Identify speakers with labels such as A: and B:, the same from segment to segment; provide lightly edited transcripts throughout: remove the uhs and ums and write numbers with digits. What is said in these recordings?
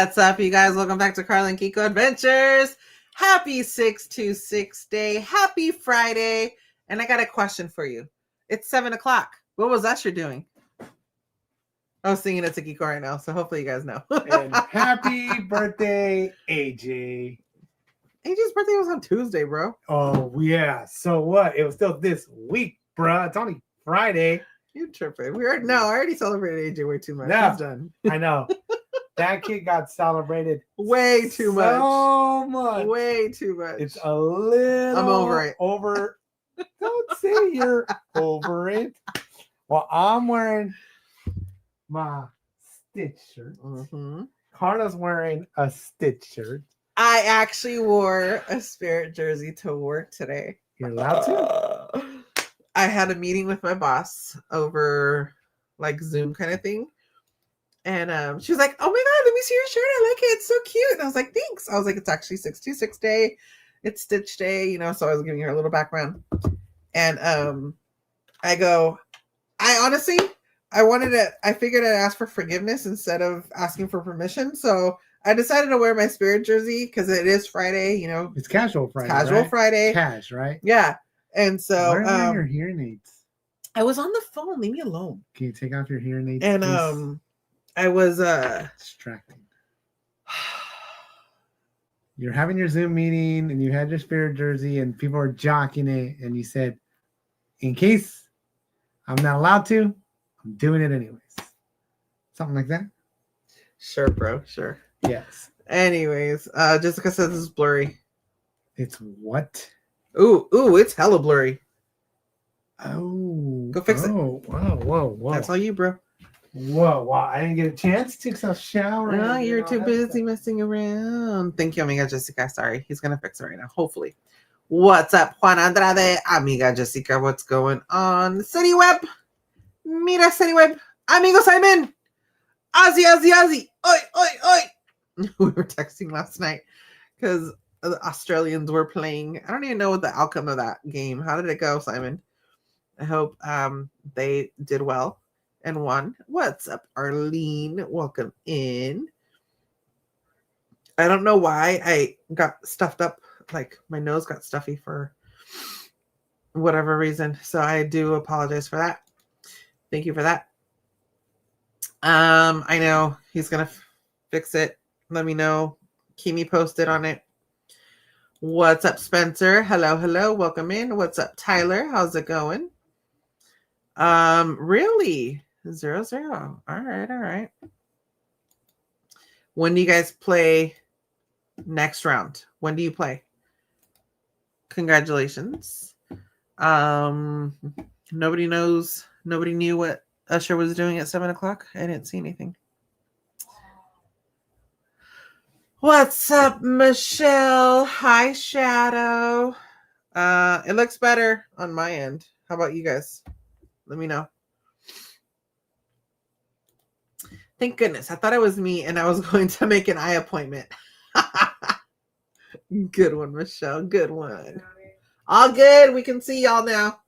A: What's up, you guys? Welcome back to Karla Kiko Adventures. Happy 626 day. Happy Friday. And I got a question for you. It's 7 o'clock. What was Usher doing? I was singing it to Kiko right now, so hopefully you guys know.
B: And happy birthday, AJ.
A: AJ's birthday was on Tuesday, bro.
B: Oh, yeah. So what? It was still this week, bruh. It's only Friday.
A: You tripping. I already celebrated AJ way too much.
B: Yeah.
A: He's done.
B: I know. That kid got celebrated
A: Way too much.
B: So much.
A: Way too much.
B: It's a little
A: I'm over it.
B: Don't say you're over it. Well, I'm wearing my Stitch shirt.
A: Mm-hmm.
B: Karla's wearing a Stitch shirt.
A: I actually wore a Spirit jersey to work today.
B: You're allowed to.
A: I had a meeting with my boss over like Zoom kind of thing. And she was like, "Oh my God, let me see your shirt. I like it. It's so cute." And I was like, "Thanks." I was like, "It's actually 626 day. It's Stitch day." So I was giving her a little background. And I go, I figured I'd ask for forgiveness instead of asking for permission. So I decided to wear my Spirit jersey because it is Friday,
B: It's casual Friday.
A: Casual
B: right?
A: Friday.
B: Cash, right?
A: Yeah. And so
B: where are your hearing aids?
A: I was on the phone. Leave me alone.
B: Can you take off your hearing aids?
A: And
B: please?
A: I was
B: distracting. You're having your Zoom meeting and you had your Spirit jersey and people are jocking it and you said, in case I'm not allowed to, I'm doing it anyways. Something like that?
A: Sure, bro. Sure.
B: Yes.
A: Anyways, Jessica says it's blurry.
B: It's what?
A: Ooh, it's hella blurry.
B: Oh.
A: Go fix it.
B: Whoa.
A: That's all you, bro.
B: Whoa, wow. I didn't get a chance to because I was showering.
A: No, you're too busy messing around. Thank you, amiga Jessica. Sorry. He's going to fix it right now, hopefully. What's up, Juan Andrade? Amiga Jessica, what's going on? City Web. Mira, City Web. Amigo Simon. Ozzy. Oi. We were texting last night because the Australians were playing. I don't even know what the outcome of that game. How did it go, Simon? I hope they did well and won. What's up, Arlene? Welcome in. I don't know why I got stuffed up. Like my nose got stuffy for whatever reason. So I do apologize for that. Thank you for that. I know he's going to fix it. Let me know. Keep me posted on it. What's up, Spencer? Hello. Welcome in. What's up, Tyler? How's it going? Really? 0-0. All right. When do you guys play next round? When do you play? Congratulations. Nobody knew what Usher was doing at 7 o'clock. I didn't see anything. What's up, Michelle? Hi, Shadow. It looks better on my end. How about you guys? Let me know. Thank goodness. I thought it was me and I was going to make an eye appointment. Good one, Michelle. Good one. All good. We can see y'all now.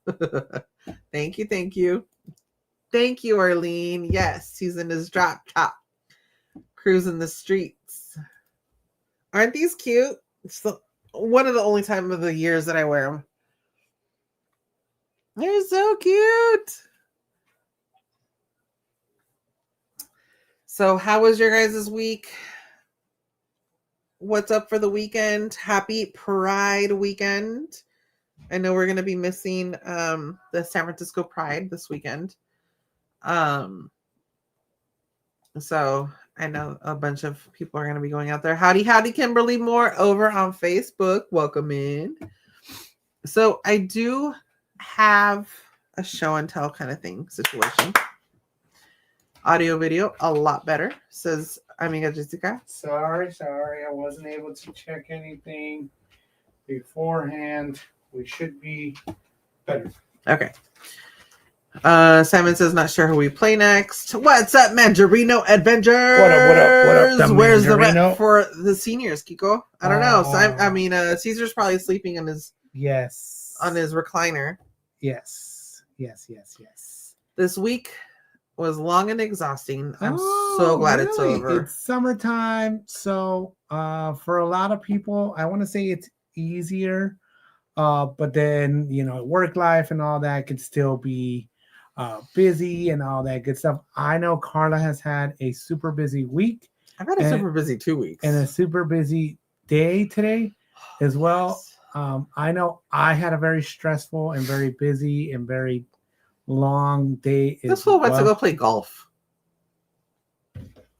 A: Thank you. Thank you, Arlene. Yes, he's in his drop top. Cruising the streets. Aren't these cute? It's one of the only time of the years that I wear them. They're so cute. So how was your guys' week? What's up for the weekend? Happy Pride weekend. I know we're going to be missing the San Francisco Pride this weekend. So I know a bunch of people are going to be going out there. Howdy, Kimberly Moore over on Facebook. Welcome in. So I do have a show and tell kind of thing situation. Audio, video, a lot better, says Amiga Jessica.
B: Sorry. I wasn't able to check anything beforehand. We should be better.
A: Okay. Simon says, not sure who we play next. What's up, Mandarino Adventures?
B: What up?
A: Where's the rep for the seniors, Kiko? I don't know. Caesar's probably sleeping on his recliner.
B: Yes.
A: This week was long and exhausting. I'm so
B: Oh,
A: glad it's
B: really?
A: over.
B: It's summertime, so for a lot of people, I want to say it's easier. But then work life and all that could still be busy and all that good stuff. I know Karla has had a super busy week
A: I've had a super busy 2 weeks.
B: and a super busy day today as well.
A: Yes.
B: I know I had a very stressful and very busy and very long day.
A: This fool went to go play golf.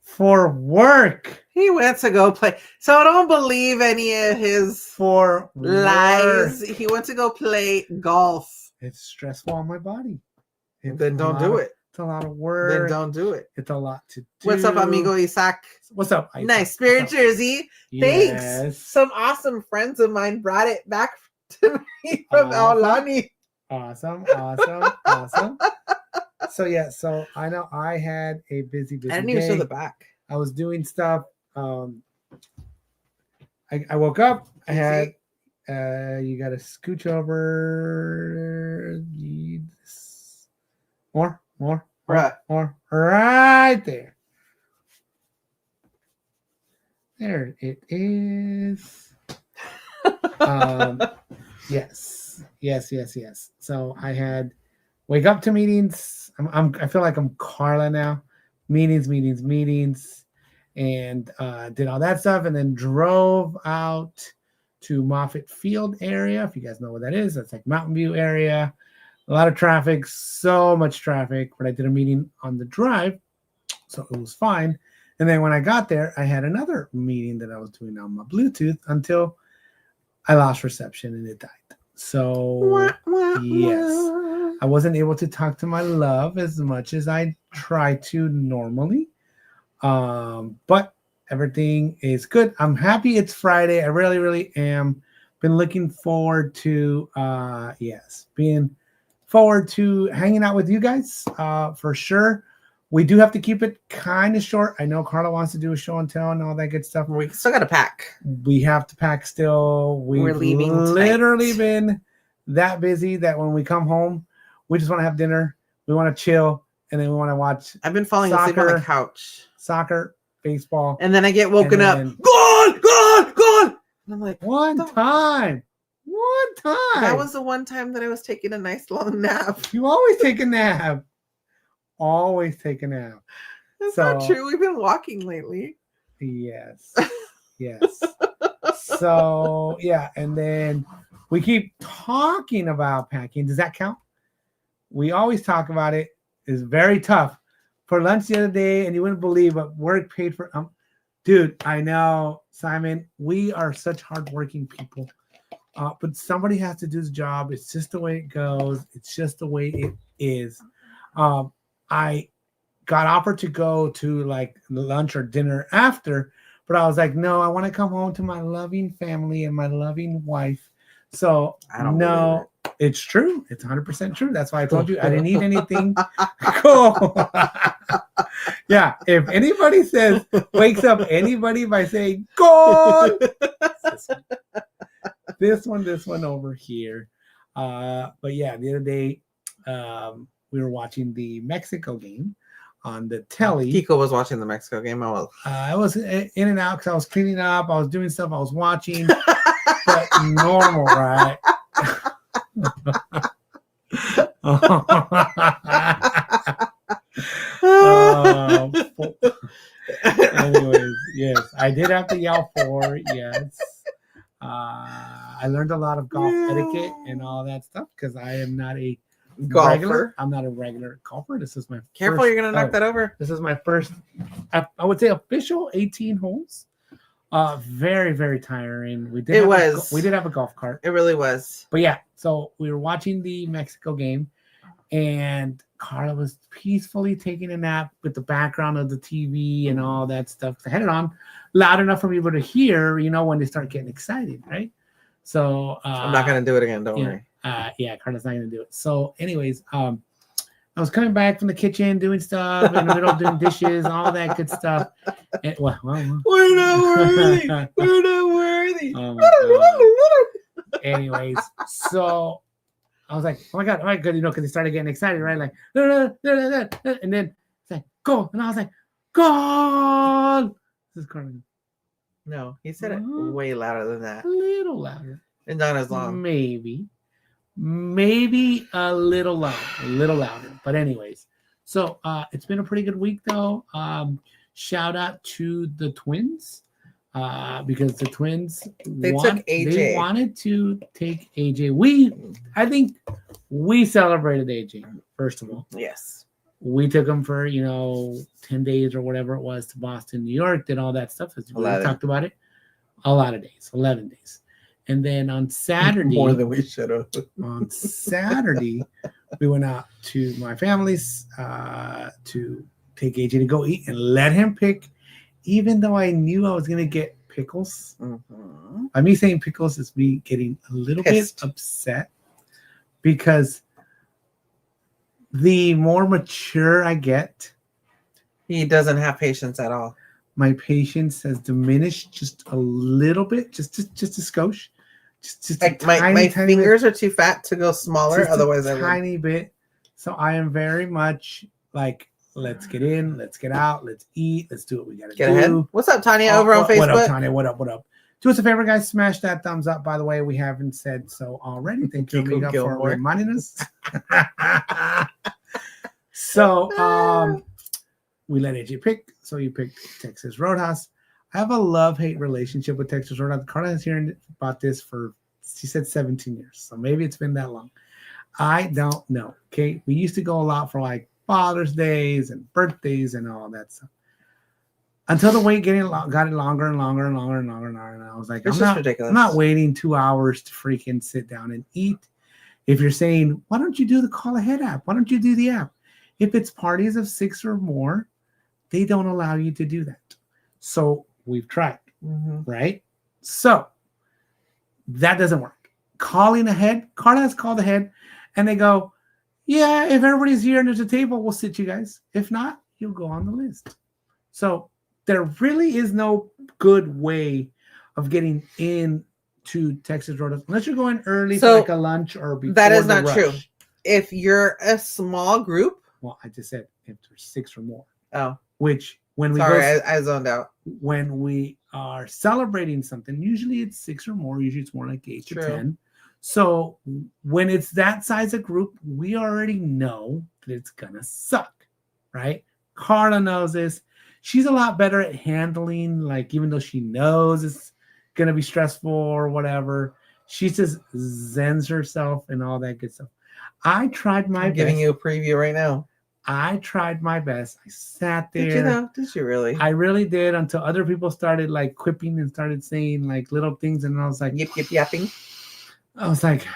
B: For work.
A: He went to go play. So I don't believe any of his
B: For
A: lies.
B: work.
A: He went to go play golf.
B: It's stressful on my body.
A: Then don't do it.
B: It's a lot of work.
A: Then don't do it.
B: It's a lot to do.
A: What's up, amigo Isaac?
B: What's up? Isaac?
A: Nice spirit
B: What's up?
A: jersey.
B: Yes.
A: Thanks. Some awesome friends of mine brought it back to me from Aulani.
B: Awesome. So yeah, so I know I had a busy
A: I didn't even show the back.
B: I was doing stuff. I woke up. I had you got to scooch over. More.
A: Right
B: there. There it is. Yes. So I had wake up to meetings. I feel like I'm Karla now. Meetings, and did all that stuff, and then drove out to Moffett Field area. If you guys know what that is, that's like Mountain View area. A lot of traffic, so much traffic, but I did a meeting on the drive, so it was fine. And then when I got there, I had another meeting that I was doing on my Bluetooth until I lost reception and it died. So yes, I wasn't able to talk to my love as much as I try to normally. But everything is good. I'm happy it's Friday. I really, really am. Been looking forward to hanging out with you guys for sure. We do have to keep it kind of short. I know Karla wants to do a show and tell and all that good stuff.
A: We still got to pack.
B: We have to pack still.
A: We're leaving
B: literally
A: tight.
B: been that busy that when we come home, we just want to have dinner. We want to chill. And then we want to watch.
A: I've been falling asleep on the couch.
B: Soccer, baseball.
A: And then I get woken up. Gone. And I'm like,
B: one time.
A: That was the one time that I was taking a nice long nap.
B: You always take a nap.
A: That's not true. We've been walking lately.
B: Yes. So, yeah. And then we keep talking about packing. Does that count? We always talk about it. It's very tough. For lunch the other day, and you wouldn't believe what work paid for. Dude, I know, Simon, we are such hardworking people. But somebody has to do his job. It's just the way it goes. It's just the way it is. I got offered to go to like lunch or dinner after, but I was like, no, I want to come home to my loving family and my loving wife. So no, it's true. It's 100% true. That's why I told you I didn't eat anything. Cool. Yeah. If anybody wakes up anybody by saying, go, this one over here. But yeah, the other day, we were watching the Mexico game on the telly.
A: Kiko was watching the Mexico game.
B: I was in and out because I was cleaning up. I was doing stuff. I was watching. But normal, right? Anyways, yes, I did have to yell for. Yes. I learned a lot of golf etiquette and all that stuff because I am not a golfer. I'm not a regular golfer. This is my
A: careful. You're gonna knock that over.
B: This is my first, I would say, official 18 holes. Very, very tiring. We did have a golf cart.
A: It really was.
B: But yeah, so we were watching the Mexico game, and Karla was peacefully taking a nap with the background of the TV and all that stuff. I had it on loud enough for people to hear, when they start getting excited, right? So
A: I'm not gonna do it again. Don't worry.
B: Yeah, Karla's not gonna do it. So, anyways, I was coming back from the kitchen doing stuff in the middle of doing dishes and all that good stuff. And,
A: we're not worthy. We're not worthy.
B: Anyways, so I was like, oh my god, good, because he started getting excited, right? Like, and then Say, go. And I was like, goal. This is Karla.
A: No, he said it
B: Uh-huh.
A: way louder than that.
B: A little louder.
A: And not as long.
B: Maybe a little louder. But anyways, so it's been a pretty good week though. Shout out to the twins because the twins
A: took AJ.
B: They wanted to take AJ. I think we celebrated AJ first of all.
A: Yes.
B: We took him for 10 days or whatever it was to Boston, New York, did all that stuff as we talked about it. A lot of days, 11 days. And then on Saturday,
A: more than we should have.
B: On Saturday, we went out to my family's to take AJ to go eat and let him pick, even though I knew I was going to get pickles.
A: Mm-hmm.
B: By me saying pickles is me getting a little bit upset because the more mature I get,
A: he doesn't have patience at all.
B: My patience has diminished just a little bit, just a skosh. Just
A: like my fingers are too fat to go smaller. Otherwise, I would.
B: Tiny bit. So I am very much like, let's get in, let's get out, let's eat, let's do what we gotta do.
A: Ahead. What's up, Tanya? Over on Facebook.
B: What up, Tanya? What up? Do us a favor, guys. Smash that thumbs up. By the way, we haven't said so already. Thank you, Amiga, for reminding us. So we let AJ pick. So you picked Texas Roadhouse. I have a love-hate relationship with Texas Roadhouse. Karla has heard about this for, she said 17 years. So maybe it's been that long. I don't know. Okay. We used to go a lot for like Father's Days and birthdays and all that stuff. Until the wait got it longer and longer. And I was like,
A: ridiculous.
B: I'm not waiting 2 hours to freaking sit down and eat. If you're saying, why don't you do the Call Ahead app? Why don't you do the app? If it's parties of 6 or more, they don't allow you to do that. So we've tried, right? So that doesn't work. Calling ahead, Karla has called ahead, and they go, yeah, if everybody's here and there's a table, we'll sit you guys. If not, you'll go on the list. So there really is no good way of getting into Texas Roadhouse unless you're going early for like a lunch or before.
A: That is not true. If you're a small group.
B: Well, I just said if there's 6 or more.
A: Oh.
B: Which when
A: I zoned out.
B: When we are celebrating something, usually it's 6 or more. Usually it's more like 8 to 10. So when it's that size of group, we already know that it's gonna suck, right? Karla knows this. She's a lot better at handling, like even though she knows it's gonna be stressful or whatever, she just zens herself and all that good stuff. I tried my best.
A: I'm giving you a preview right now.
B: I tried my best. I sat there.
A: Did you though? Did you really?
B: I really did, until other people started like quipping and started saying like little things, and I was like,
A: yip yapping.
B: I was like,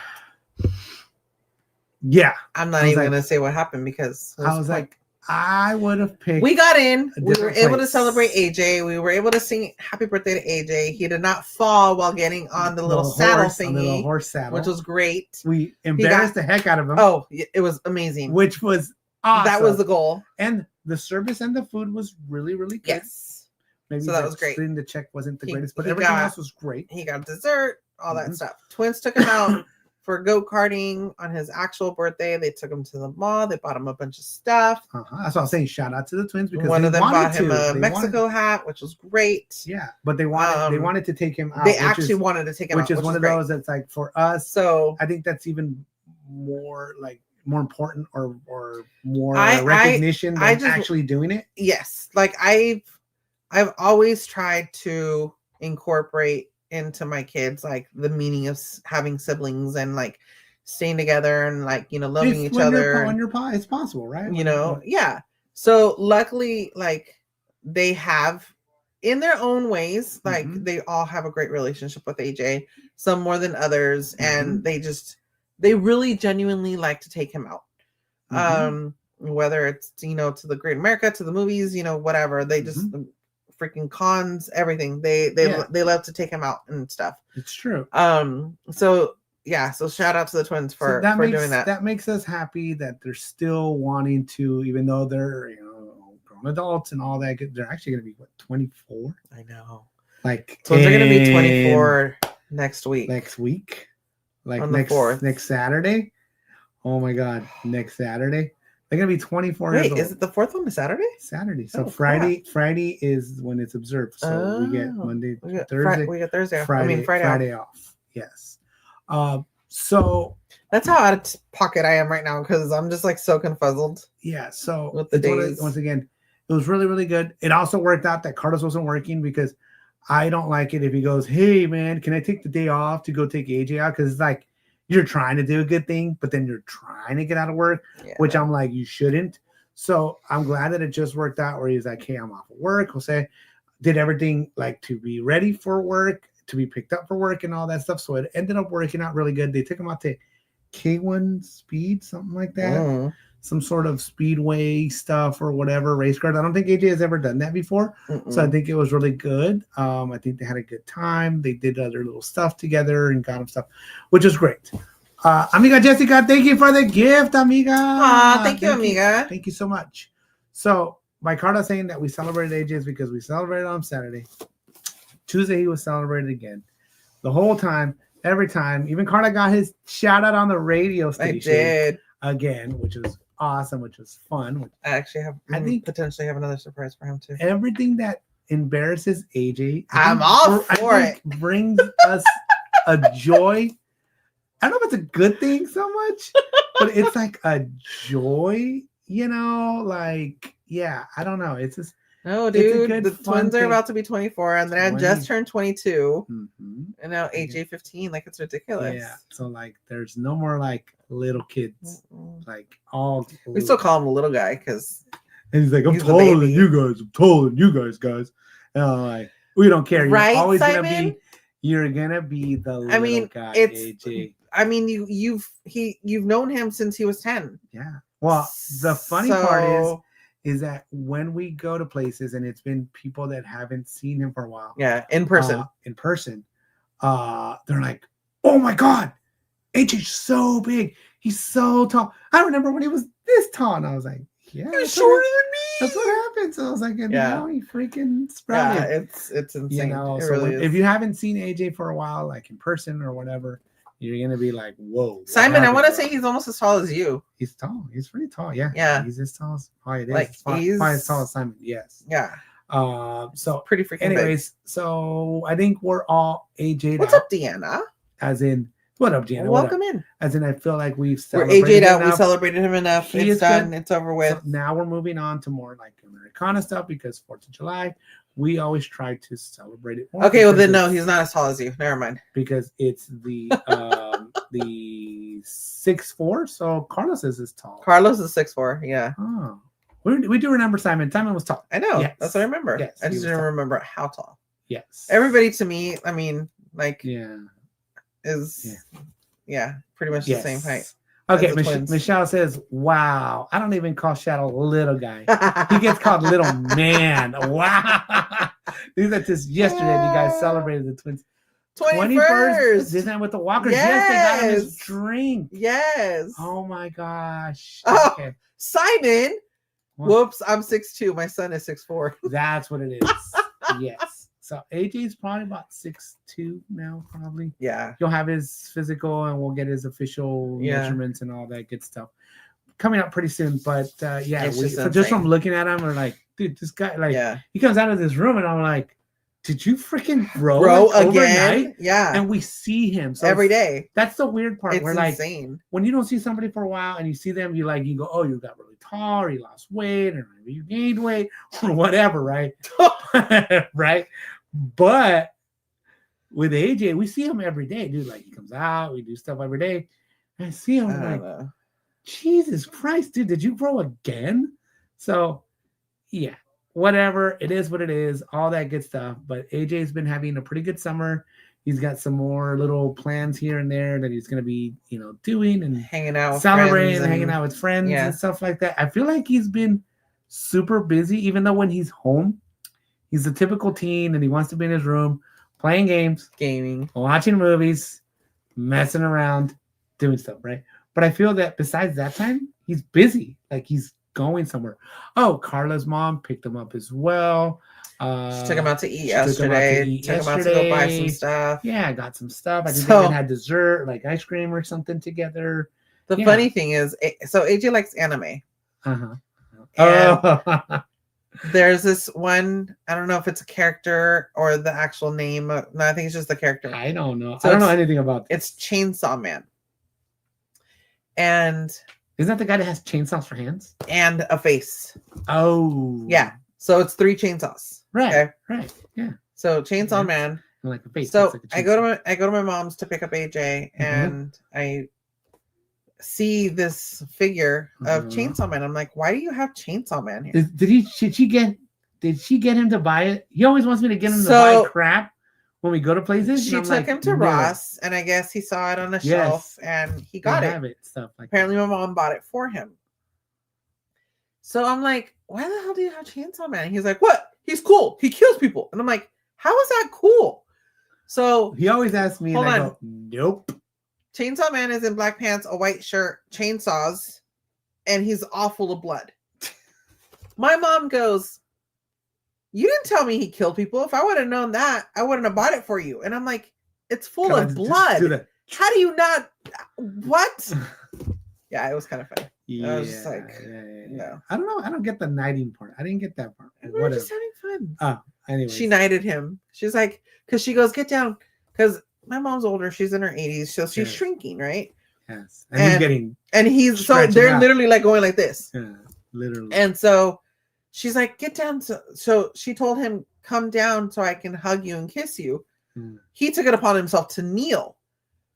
B: yeah.
A: I'm not even gonna say what happened because
B: I was like, I would have picked.
A: We got in. We were able to celebrate AJ. We were able to sing happy birthday to AJ. He did not fall while getting on the little saddle thingy,
B: little horse saddle,
A: which was great.
B: We embarrassed the heck out of him.
A: Oh, it was amazing.
B: Which was awesome.
A: That was the goal.
B: And the service and the food was really, really good.
A: Yes.
B: Maybe
A: so that was great.
B: The check wasn't the greatest, but everything else was great.
A: He got dessert, all that stuff. Twins took him out for go-karting on his actual birthday. They took him to the mall. They bought him a bunch of stuff.
B: That's what I'm saying. Shout out to the twins because
A: one of them bought him a Mexico hat, which was great.
B: Yeah, but they wanted to take him out.
A: They actually wanted to take him out,
B: which is one of those that's like for us.
A: So
B: I think that's even more important or more recognition than actually doing it.
A: Yes, like I've always tried to incorporate into my kids like the meaning of having siblings and like staying together and like loving each other.
B: It's possible, right?
A: Yeah. So luckily, like they have in their own ways, like they all have a great relationship with AJ, some more than others, and they really genuinely like to take him out. Whether it's to the Great America, to the movies, whatever. They just freaking cons, everything. They love to take him out and stuff.
B: It's true.
A: So shout out to the twins for doing that.
B: That makes us happy that they're still wanting to, even though they're grown adults and all that. They're actually going to be 24.
A: I know.
B: Like
A: twins are going to be 24 next week.
B: Like
A: on the 4th.
B: Next Saturday. Oh my God, next Saturday. They're gonna be 24 years
A: Wait,
B: old.
A: is it the fourth one? Is Saturday?
B: Saturday? So
A: Oh,
B: Friday is when it's observed. So we get Monday, Thursday.
A: We get Thursday.
B: Friday off. Yes. So
A: that's how out of pocket I am right now because I'm just like so confuzzled.
B: Yeah. So
A: with the days.
B: Once again, it was really, really good. It also worked out that Carlos wasn't working because I don't like it if he goes, "Hey man, can I take the day off to go take AJ out?" Because it's like you're trying to do a good thing, but then you're trying to get out of work, which I'm like, you shouldn't. So I'm glad that it just worked out where he's like, "Hey, I'm off of work." We'll say, did everything like to be ready for work, to be picked up for work and all that stuff. So it ended up working out really good. They took him out to K1 Speed, something like that. Some sort of speedway stuff or whatever, race cars. I don't think AJ has ever done that before. So I think it was really good. I think they had a good time. They did other little stuff together and got him stuff, which is great. Amiga Jessica, thank you for the gift, amiga.
A: Thank you, amiga.
B: Thank you so much. So by Carla saying that we celebrated AJ is because we celebrated on Saturday. Tuesday he was celebrated again. The whole time, every time. Even Carla got his shout out on the radio station.
A: I did.
B: Again, which was awesome, which was fun.
A: I think potentially have another surprise for him too.
B: Everything that embarrasses AJ,
A: I'm all for it.
B: Brings us a joy. I don't know if it's a good thing so much, but it's like a joy, like, yeah, I don't know. It's just,
A: no, dude, the twins are about to be 24 and then I just turned 22 and now AJ 15. Like, it's ridiculous.
B: Yeah. So like, there's no more like little kids, like all.
A: We still call him a little guy because.
B: And he's like, I'm taller than you guys. I'm taller than you guys. And I'm like, we don't care. You're always Simon? You're gonna be the little guy, AJ.
A: I mean, you've known him since he was 10.
B: Yeah. Well, the funny part is that when we go to places and it's been people that haven't seen him for a while.
A: Yeah, in person.
B: They're like, "Oh my God, AJ's so big. He's so tall." I remember when he was this tall, and I was like, "Yeah,
A: he's shorter than me."
B: That's what happened. So I was like, now he freaking sprouted.
A: Yeah, it's insane. It
B: so
A: really is.
B: If you haven't seen AJ for a while, like in person or whatever, you're gonna be like, "Whoa,
A: Simon!" I want to say he's almost as tall as you.
B: He's tall. He's pretty tall. Yeah.
A: Yeah.
B: He's as tall as probably it is.
A: Like
B: probably as tall as Simon. Yes.
A: Yeah.
B: So
A: pretty freaking.
B: Anyways, so I think we're all AJ'd
A: What's up, Deanna?
B: As in, what up, Deanna?
A: Welcome in.
B: As in, I feel like we're
A: AJ'd out. We celebrated him enough. It's done. It's over with.
B: So now we're moving on to more like Americana stuff because 4th of July. We always try to celebrate it more.
A: Okay, well then no, he's not as tall as you. Never mind.
B: Because it's the 6'4", so Carlos is as tall.
A: Carlos is 6'4", yeah.
B: Oh. We do remember Simon. Simon was tall.
A: I know. Yes. That's what I remember. Yes, I just didn't remember how tall.
B: Yes.
A: Everybody to me, I mean, like,
B: is
A: pretty much the same height.
B: Okay, Michelle says, "Wow, I don't even call Shadow little guy. He gets called little man." Wow. These are just yesterday. You guys celebrated the twins. 21st. Isn't that with the Walkers? Yes, they got him his drink.
A: Yes.
B: Oh my gosh.
A: Okay. Simon. Whoops, I'm 6'2". My son is 6'4".
B: That's what it is. Yes. So AJ's probably about 6'2" now, probably.
A: Yeah.
B: He'll have his physical and we'll get his official measurements and all that good stuff coming up pretty soon. But just from looking at him, we're like, dude, this guy, like, he comes out of this room and I'm like, did you freaking grow again? Overnight?
A: Yeah.
B: And we see him
A: every day.
B: That's the weird part.
A: It's
B: where
A: insane.
B: Like, when you don't see somebody for a while and you see them, you go, oh, you got really tall, or you lost weight, or maybe you gained weight, or whatever, right? Right. But with AJ, we see him every day, dude. Like, he comes out, we do stuff every day. I see him like, Jesus Christ, dude, did you grow again? So, yeah. Whatever, it is what it is, all that good stuff. But AJ's been having a pretty good summer. He's got some more little plans here and there that he's going to be, doing and
A: hanging out,
B: celebrating, and hanging out with friends and stuff like that. I feel like he's been super busy, even though when he's home, he's a typical teen and he wants to be in his room playing games,
A: gaming,
B: watching movies, messing around, doing stuff, right? But I feel that besides that time, he's busy. Like, he's going somewhere. Oh, Carla's mom picked him up as well.
A: She took him out to eat yesterday. Took him out to go buy some stuff.
B: Yeah, I got some stuff. I think they even had dessert, like ice cream or something together.
A: The funny thing is, so AJ likes anime.
B: Uh-huh.
A: And
B: Oh.
A: there's this one, I don't know if it's a character or the actual name. No, I think it's just the character.
B: I don't know.
A: So
B: I don't know anything about
A: It's
B: this.
A: Chainsaw Man. And
B: Isn't that the guy that has chainsaws for hands?
A: and a face.
B: Oh.
A: Yeah. So it's 3 chainsaws.
B: Right.
A: Okay.
B: Right. Yeah.
A: So Chainsaw
B: Yeah.
A: Man.
B: And like a face.
A: So
B: That's like a
A: I go
B: chainsaw.
A: to my mom's to pick up AJ, and I see this figure of Chainsaw Man. I'm like, why do you have Chainsaw Man here?
B: Did she get him to buy it? He always wants me to get him to
A: So-
B: buy crap when we go to places.
A: She
B: and I'm
A: took
B: like,
A: him to
B: "No,
A: Ross, and I guess he saw it on a shelf, and he
B: they
A: got it.
B: have it." Stuff like
A: Apparently, my mom bought it for him. So I'm like, why the hell do you have Chainsaw Man? He's like, what? He's cool. He kills people. And I'm like, how is that cool? So
B: that. He always asks me, and
A: Hold
B: I
A: on.
B: go, "Nope."
A: Chainsaw Man is in black pants, a white shirt, chainsaws, and he's all full of blood. My mom goes, you didn't tell me he killed people. If I would have known that, I wouldn't have bought it for you. And I'm like, it's full
B: Come
A: of
B: on,
A: blood.
B: do that.
A: How do you not? What? Yeah, it was kind of funny.
B: Yeah,
A: was just like,
B: yeah.
A: no.
B: I don't know. I don't get the knighting part. I didn't get that part.
A: We were
B: Whatever.
A: just having fun.
B: Oh, anyway.
A: She knighted him. She's like, because she goes, get down. Because my mom's older. She's in her 80s. So she's
B: Yeah.
A: shrinking, right?
B: Yes. And he's getting.
A: And he's so
B: Stretching
A: they're
B: out.
A: literally like going like this.
B: Yeah, literally.
A: And so she's like, get down. So she told him, come down so I can hug you and kiss you.
B: Mm.
A: He took it upon himself to kneel.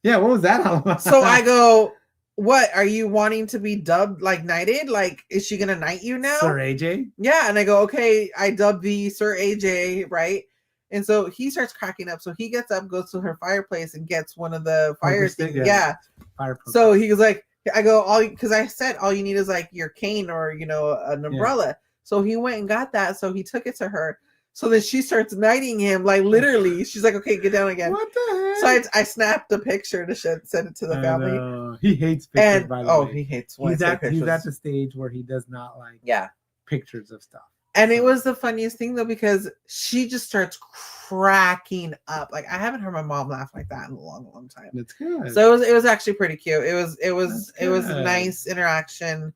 B: Yeah, what was that all about?
A: So I go, what? Are you wanting to be dubbed like knighted? Like, is she going to knight you now?
B: Sir AJ?
A: Yeah. And I go, okay, I dubbed thee Sir AJ, right? And so he starts cracking up. So he gets up, goes to her fireplace, and gets one of the fire things. Yeah.
B: Fire
A: So he was like, I go, because I said all you need is like your cane or, an umbrella. Yeah. So he went and got that. So he took it to her. So then she starts knighting him, like literally. She's like, okay, get down again.
B: What the heck?
A: So I snapped a picture to send it to the family.
B: He hates pictures, by the way.
A: He hates
B: he's at the stage where he does not like pictures of stuff.
A: And it was the funniest thing though, because she just starts cracking up. Like I haven't heard my mom laugh like that in a long, long time.
B: That's good.
A: So it was actually pretty cute. It was a nice interaction.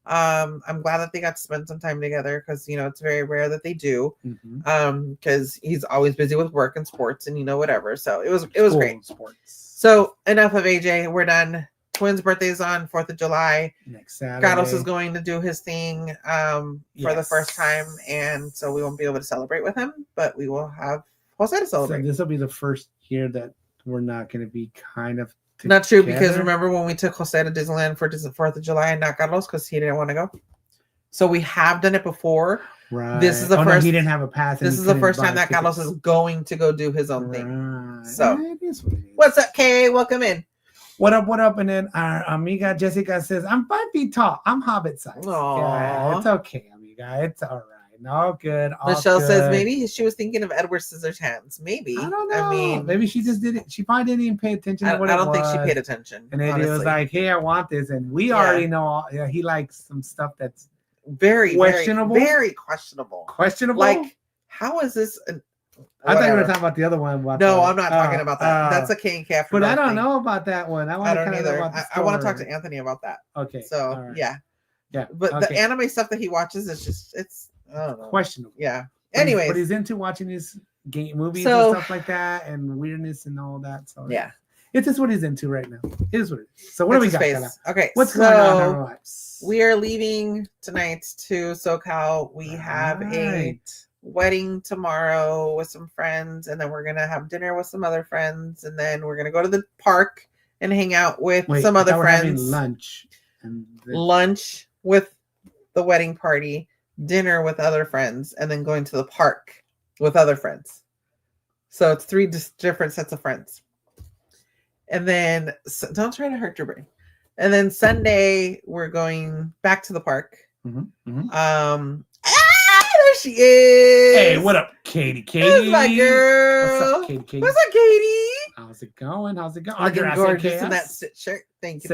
A: I'm glad that they got to spend some time together because it's very rare that they do. Because he's always busy with work and sports and whatever. So it was great.
B: Sports.
A: So enough of AJ. We're done. Twins' birthday's on 4th of July.
B: Next Saturday.
A: Carlos is going to do his thing for the first time, and so we won't be able to celebrate with him, but we will have Jose to celebrate.
B: So this will be the first year that we're not going to be kind of together.
A: Not true, because remember when we took Jose to Disneyland for 4th of July and not Carlos because he didn't want to go? So we have done it before.
B: Right.
A: This is the first.
B: No, he didn't have a pass.
A: This is the first time that Carlos is going to go do his own thing. So
B: it is what it is.
A: What's up, Kay? Welcome in.
B: What up, what up? And then our amiga Jessica says, I'm 5 feet tall. I'm hobbit size. Yeah, it's okay, amiga. It's all right. All good. All
A: Michelle
B: good.
A: says maybe she was thinking of Edward Scissorhands. Maybe.
B: I don't know.
A: I mean,
B: maybe she just did it. She probably didn't even pay attention to what it was. I don't
A: think she paid attention.
B: And then it was like, hey, I want this. And we already know he likes some stuff that's
A: very
B: questionable.
A: Very questionable.
B: Questionable?
A: Like, how is this?
B: I thought you were talking about the other one.
A: I'm not talking about that. That's a King After
B: But I don't know about that one. I
A: don't either. I want to talk to Anthony about that.
B: Okay.
A: So,
B: right.
A: yeah.
B: Yeah.
A: But the anime stuff that he watches is just, I don't know.
B: Questionable.
A: Yeah. Anyways.
B: But he's into watching these movies and stuff like that and weirdness and all that. So,
A: yeah.
B: It's just what he's into right now. It is what it is. So, what do we got?
A: Okay.
B: What's going on in our lives?
A: We are leaving tonight to SoCal. We have a wedding tomorrow with some friends, and then we're gonna have dinner with some other friends, and then we're gonna go to the park and hang out with some other friends. Lunch with the wedding party, dinner with other friends, and then going to the park with other friends. So it's 3 different sets of friends. And then don't try to hurt your brain. And then Sunday we're going back to the park. There she is.
B: Hey, what up, Katie?
A: That's my girl.
B: What's up, Katie?
A: What's up, Katie?
B: How's it going?
A: Looking gorgeous in that shirt. Thank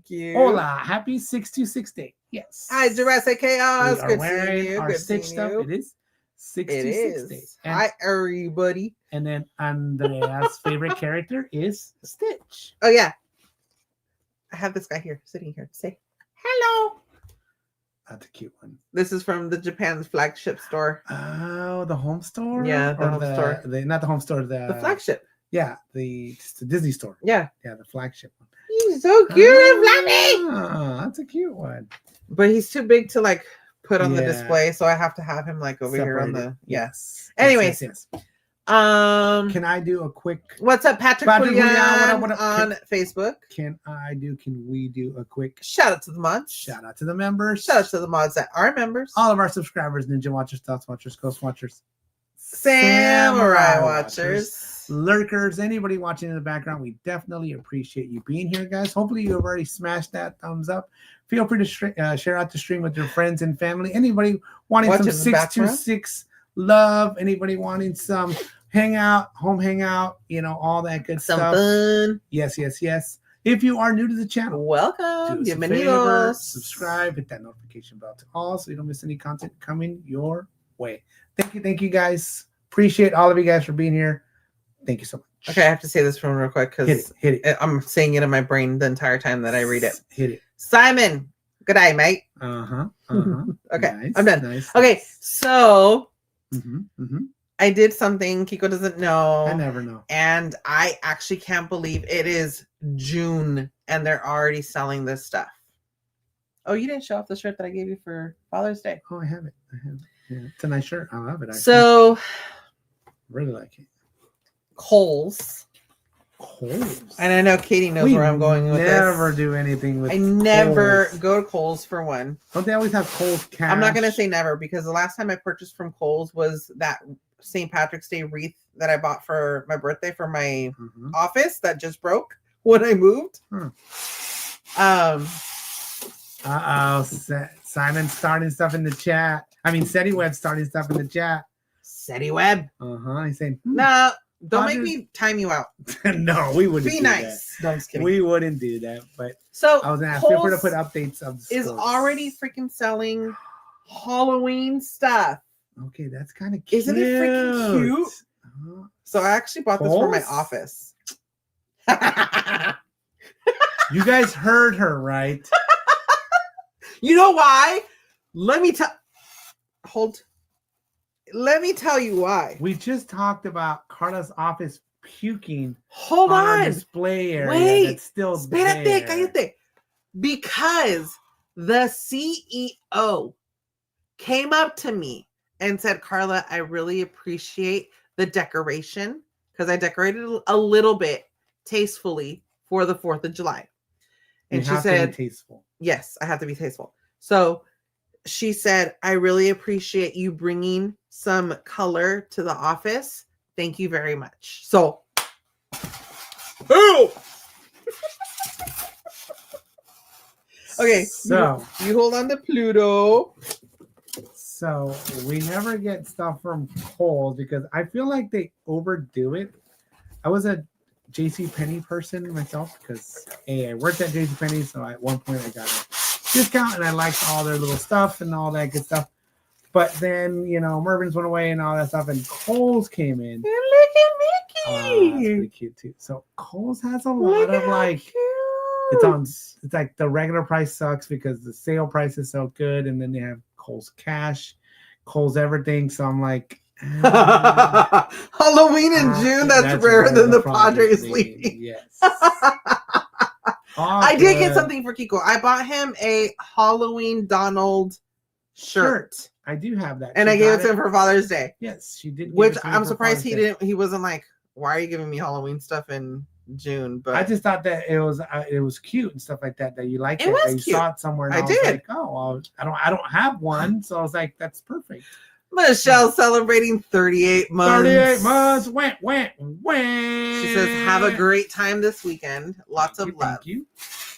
A: you.
B: Hola, happy 626 day. Yes.
A: Hi, Jurassic Chaos.
B: Good seeing you. Our Stitch stuff. It is 626 day.
A: Hi, everybody.
B: And then Andrea's favorite character is Stitch.
A: Oh yeah. I have this guy here, sitting here. Say hello.
B: That's a cute one.
A: This is from the Japan's flagship store.
B: Oh, the home store?
A: Yeah, the home store.
B: Not the home store,
A: The flagship.
B: Yeah, it's the Disney store.
A: Yeah.
B: Yeah, the flagship one.
A: He's so cute and fluffy.
B: Oh, that's a cute one.
A: But he's too big to like put on the display, so I have to have him like over here on the
B: yes.
A: Anyways,
B: yes.
A: Can
B: I do a quick?
A: What's up, Patrick?
B: What up?
A: On Facebook.
B: Can we do a quick
A: shout out to the mods?
B: Shout out to the members.
A: Shout out to the mods that are members.
B: All of our subscribers, Ninja Watchers, Thoughts Watchers, Ghost Watchers,
A: Samurai Watchers,
B: lurkers, anybody watching in the background. We definitely appreciate you being here, guys. Hopefully you have already smashed that thumbs up. Feel free to share out the stream with your friends and family. Anybody wanting some 626 love, anybody wanting some home hangout, all that good stuff.
A: Fun.
B: Yes. If you are new to the channel,
A: welcome.
B: Bienvenidos. Subscribe, hit that notification bell to all so you don't miss any content coming your way. Thank you guys. Appreciate all of you guys for being here. Thank you so much.
A: Okay, I have to say this one real quick because
B: hit it.
A: I'm saying it in my brain the entire time that I read it.
B: Hit it.
A: Simon, good day, mate. Okay,
B: nice,
A: I'm done.
B: Nice.
A: Okay, so
B: Mm-hmm.
A: I did something Kiko doesn't know.
B: I never know.
A: And I actually can't believe it is June and they're already selling this stuff. Oh, you didn't show off the shirt that I gave you for Father's Day.
B: Oh, I have it. Yeah, it's a nice shirt. I love it.
A: So,
B: really like it.
A: Kohl's. And I know Katie knows where I'm going with this.
B: Never do anything with
A: I never go to Kohl's for one.
B: Don't they always have Kohl's cash?
A: I'm not going to say never because the last time I purchased from Kohl's was that St. Patrick's Day wreath that I bought for my birthday for my office that just broke when I moved.
B: Simon's starting stuff in the chat. I mean, SETI Web starting stuff in the chat.
A: SETI Web.
B: He's saying,
A: no. Don't make me time you out.
B: No, we wouldn't.
A: Be nice. No, I'm just kidding.
B: We wouldn't do that. But
A: so
B: I was gonna ask people to put updates of the
A: is already freaking selling Halloween stuff.
B: Okay, that's kind of cute.
A: Isn't it freaking cute? So I actually bought this for my office.
B: You guys heard her, right?
A: You know why? Let me tell you why.
B: We just talked about Karla's office puking.
A: Hold on.
B: Display area.
A: Wait.
B: That's still there.
A: Cállate. Because the CEO came up to me and said, Karla, I really appreciate the decoration because I decorated a little bit tastefully for the 4th of July. And she said,
B: tasteful.
A: Yes, I have to be tasteful. So she said, I really appreciate you bringing some color to the office. Thank you very much. So, okay,
B: so
A: you hold on to Pluto.
B: So we never get stuff from Kohl's because I feel like they overdo it. I was a JCPenney person myself because I worked at JCPenney, so at one point I got a discount and I liked all their little stuff and all that good stuff. But then, Mervyn's went away and all that stuff, and Kohl's came in.
A: And look at Mickey.
B: That's pretty cute too. So Kohl's has a lot of like, it's like the regular price sucks because the sale price is so good, and then they have Kohl's cash, Kohl's everything. So I'm like,
A: Halloween in June. That's rarer than the Padres leaving.
B: Yes.
A: I did get something for Kiko. I bought him a Halloween Donald shirt.
B: I do have that.
A: And I gave it to him for Father's Day.
B: Yes, she did.
A: Which I'm surprised he wasn't like, why are you giving me Halloween stuff in June? But
B: I just thought that it was cute and stuff like that you liked it.
A: Was
B: you
A: cute.
B: Saw it somewhere. And
A: I did.
B: Was like, oh, well, I don't have one, so I was like, that's perfect.
A: Michelle celebrating 38 months.
B: 38 months. Went.
A: She says, have a great time this weekend. Lots of love.
B: Thank you.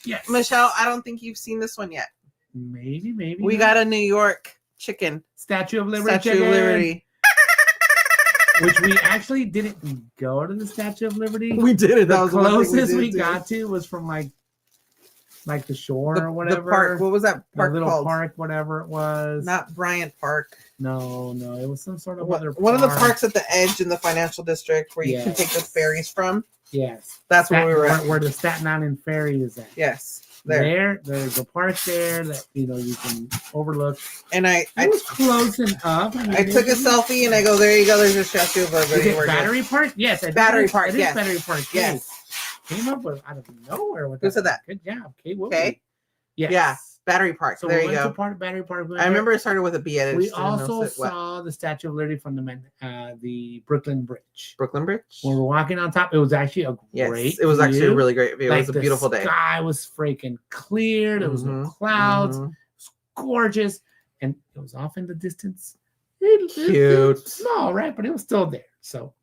B: Yes.
A: Michelle, I don't think you've seen this one yet.
B: Maybe.
A: We got a New York chicken.
B: Statue of Liberty. Which we actually didn't go to the Statue of Liberty.
A: We did it.
B: The closest we got to was from like the shore or whatever.
A: The park. What was that park
B: the little
A: called?
B: Park, whatever it was.
A: Not Bryant Park.
B: No. It was some sort of other
A: one of the parks at the edge in the financial district where you can take the ferries from.
B: Yes.
A: That's where we were at.
B: Where the Staten Island Ferry is at.
A: Yes.
B: There's a park there that you can overlook.
A: And
B: it was close enough.
A: I took a selfie and I go, there you go. There's a statue of everybody.
B: Is it Battery Park? Yes.
A: Battery Park.
B: It is Battery Park.
A: Yes.
B: Came up with out of nowhere with that.
A: Who said that?
B: Good job, Kate.
A: Okay.
B: Yes.
A: Yeah. Battery Park.
B: So
A: there
B: we
A: you
B: went
A: go.
B: to Battery Park.
A: I remember it started with a B.
B: We also saw the Statue of Liberty from the Brooklyn Bridge.
A: Brooklyn Bridge.
B: When we were walking on top, it was actually a great.
A: It was actually a really great view.
B: Like,
A: it was a beautiful day.
B: The sky was freaking clear. There was no clouds. It was gorgeous, and it was off in the distance.
A: Cute.
B: Small, right? But it was still there. So,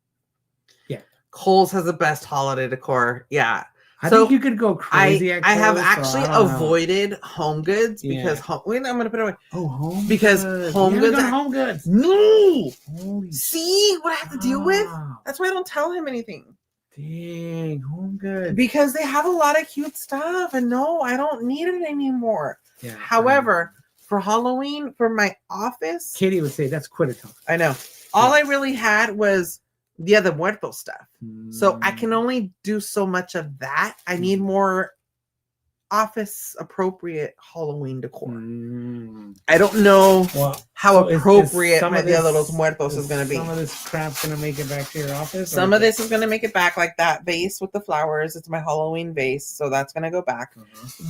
B: yeah.
A: Kohl's has the best holiday decor. Yeah.
B: I think you could go crazy.
A: I have actually avoided Home Goods because wait, I'm gonna put it away.
B: Oh, Home
A: because
B: Goods.
A: Home Goods.
B: Home Goods.
A: No.
B: Holy
A: See what I have to deal with? That's why I don't tell him anything.
B: Dang, Home Goods.
A: Because they have a lot of cute stuff, and no, I don't need it anymore.
B: Yeah. However,
A: for Halloween, for my office,
B: Katie would say that's Quitaton.
A: I know. All I really had was the muerto stuff. So I can only do so much of that. I need more office appropriate Halloween decor. I don't know how appropriate my Dia de los Muertos is going to be.
B: Some of this crap's going to make it back to your office?
A: Some of this is going to make it back, like that vase with the flowers. It's my Halloween vase, so that's going to go back.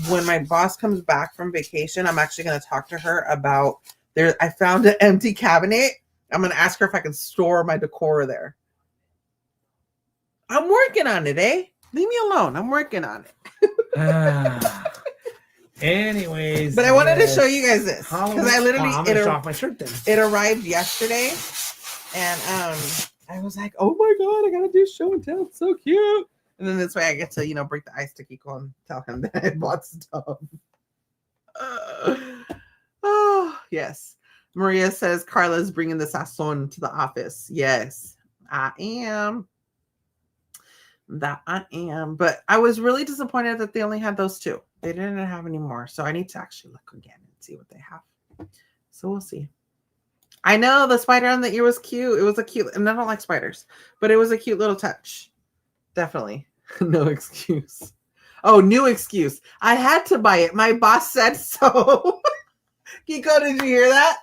A: When my boss comes back from vacation, I'm actually going to talk to her about I found an empty cabinet. I'm going to ask her if I can store my decor there. I'm working on it, eh? Leave me alone. I'm working on it.
B: Anyways.
A: But I wanted to show you guys this. Because I literally
B: I'm gonna off my shirt then.
A: It arrived yesterday. And I was like, oh my God, I gotta do show and tell. It's so cute. And then this way I get to, break the ice to Kiko and tell him that I bought stuff. Oh, yes. Maria says Karla's bringing the sazon to the office. Yes, I am. That I am. But I was really disappointed that they only had those two. They didn't have any more. So I need to actually look again and see what they have. So we'll see. I know the spider on the ear was cute. It was a cute, and I don't like spiders, but it was a cute little touch. Definitely. No excuse. Oh, new excuse. I had to buy it. My boss said so. Kiko, did you hear that?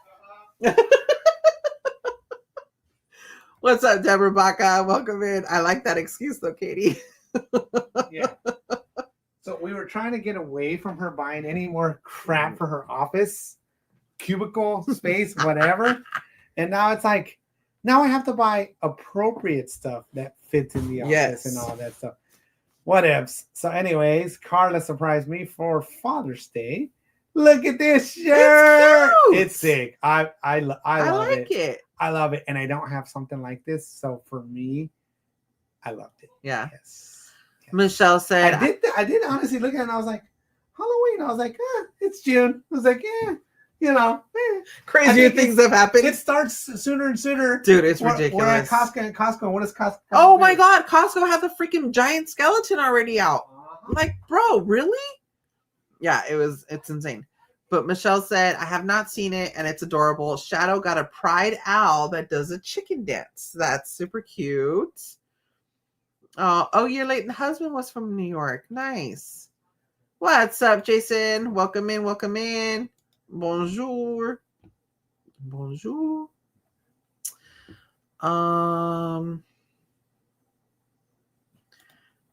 A: What's up, Deborah Baca? Welcome in. I like that excuse though, Katie.
B: Yeah. So we were trying to get away from her buying any more crap for her office, cubicle, space, whatever. And now it's like, now I have to buy appropriate stuff that fits in the office and all that stuff. What ifs? So anyways, Karla surprised me for Father's Day. Look at this shirt. It's sick. I love it. I love it. And I don't have something like this. So for me, I loved it.
A: Yeah. Yes. Michelle said,
B: I did honestly look at it and I was like, Halloween. I was like, it's June. I was like,
A: crazier things have happened.
B: It starts sooner and sooner.
A: Dude, it's ridiculous.
B: We're at Costco. What is Costco?
A: Oh my God. Costco has a freaking giant skeleton already out. I'm like, bro, really? Yeah, it's insane. But Michelle said, I have not seen it and it's adorable. Shadow got a pride owl that does a chicken dance. That's super cute. Oh, your late husband was from New York. Nice. What's up, Jason? Welcome in. Welcome in. Bonjour. Bonjour.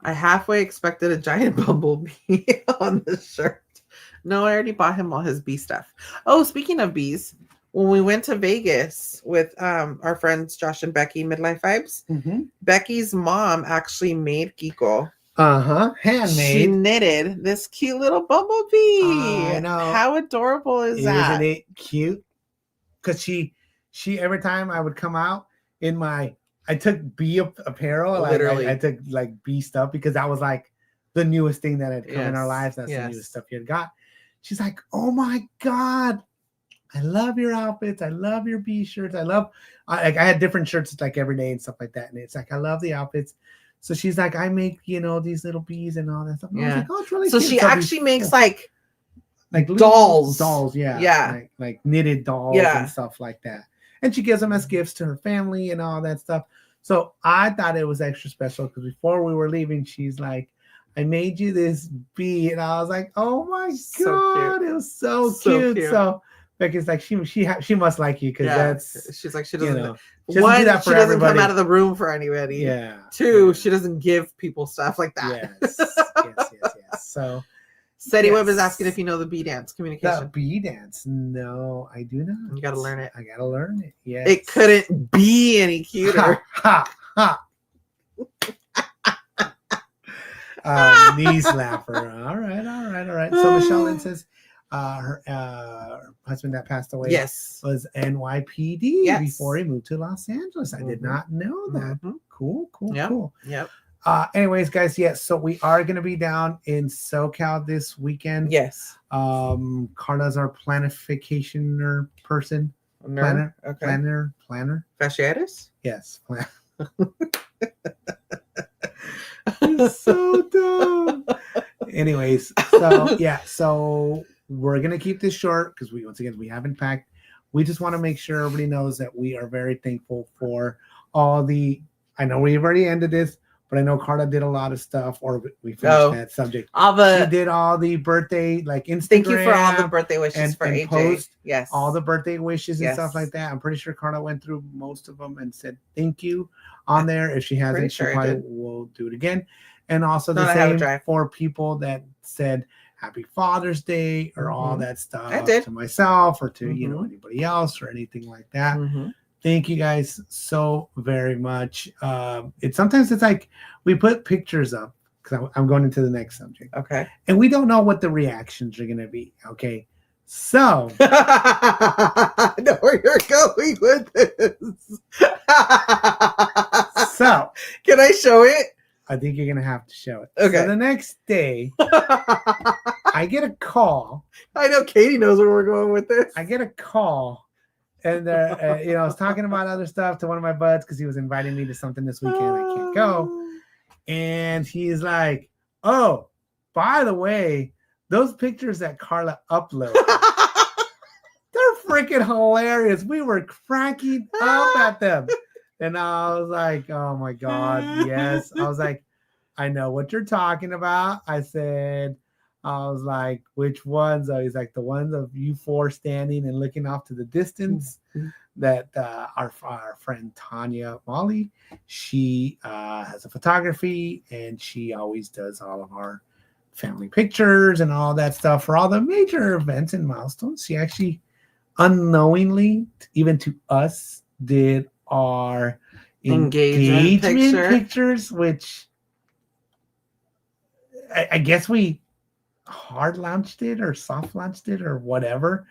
A: I halfway expected a giant bumblebee on the shirt. No, I already bought him all his bee stuff. Oh, speaking of bees, when we went to Vegas with our friends Josh and Becky, Midlife Vibes, Becky's mom actually made Kiko.
B: Handmade.
A: She knitted this cute little bumblebee.
B: I know.
A: How adorable is that?
B: Isn't it cute? Because she every time I would come out I took bee apparel.
A: Literally.
B: I took like bee stuff because that was like the newest thing that had come in our lives. That's the newest stuff you had got. She's like, oh my God, I love your outfits. I love your bee shirts. I had different shirts like every day and stuff like that. And it's like, I love the outfits. So she's like, I make, these little bees and all that stuff. And I was like, oh, it's really cute.
A: So she actually makes like
B: dolls.
A: Yeah.
B: Like knitted dolls and stuff like that. And she gives them as gifts to her family and all that stuff. So I thought it was extra special because before we were leaving, she's like, I made you this bee. And I was like, oh my God, it was so cute. So Becky's like, she must like you because that's,
A: she's like, she
B: you
A: doesn't,
B: know, she doesn't do that for
A: she doesn't
B: everybody.
A: come out of the room for anybody.
B: Yeah.
A: Two, she doesn't give people stuff like that.
B: Yes. So
A: City Web is asking if you know the bee dance communication.
B: The bee dance. No, I do not.
A: You got to learn it.
B: I got to learn it. Yeah.
A: It couldn't be any cuter.
B: Ha. Knee slapper. All right. So Michelle Lynn says her husband that passed away was NYPD before he moved to Los Angeles. I did not know that. Cool.
A: Yep.
B: Anyways, guys, so we are going to be down in SoCal this weekend.
A: Yes.
B: Karla's our planificationer person.
A: Planner.
B: Planner.
A: Fasciitis?
B: Yes. So dumb. Anyways, so we're going to keep this short because we haven't packed. We just want to make sure everybody knows that we are very thankful for all the, I know we've already ended this, but I know Karla did a lot of stuff, or we finished that subject. She did all the birthday, like Instagram.
A: Thank you for all the birthday wishes for AJ.
B: Post
A: yes.
B: All the birthday wishes and stuff like that. I'm pretty sure Karla went through most of them and said thank you on there. If she hasn't, she probably will do it again. And also the same for people that said Happy Father's Day or all that stuff to myself or to anybody else or anything like that. Thank you guys so very much. Sometimes it's like we put pictures up because I'm going into the next subject. Okay. And we don't know what the reactions are going to be. Okay. So.
A: I know where you're going with this.
B: So.
A: Can I show it?
B: I think you're going to have to show it.
A: Okay.
B: So the next day, I get a call.
A: I know Katie knows where we're going with this.
B: I get a call. And, I was talking about other stuff to one of my buds because he was inviting me to something this weekend. I can't go. And he's like, oh, by the way, those pictures that Karla uploaded, they're freaking hilarious. We were cracking up at them. And I was like, oh, my God, yes. I was like, I know what you're talking about. I was like, which ones? He's like, the ones of you four standing and looking off to the distance. That our friend Tanya Molly, she has a photography and she always does all of our family pictures and all that stuff for all the major events and milestones. She actually unknowingly, even to us, did our engagement pictures, which I guess we hard launched it or soft launched it or whatever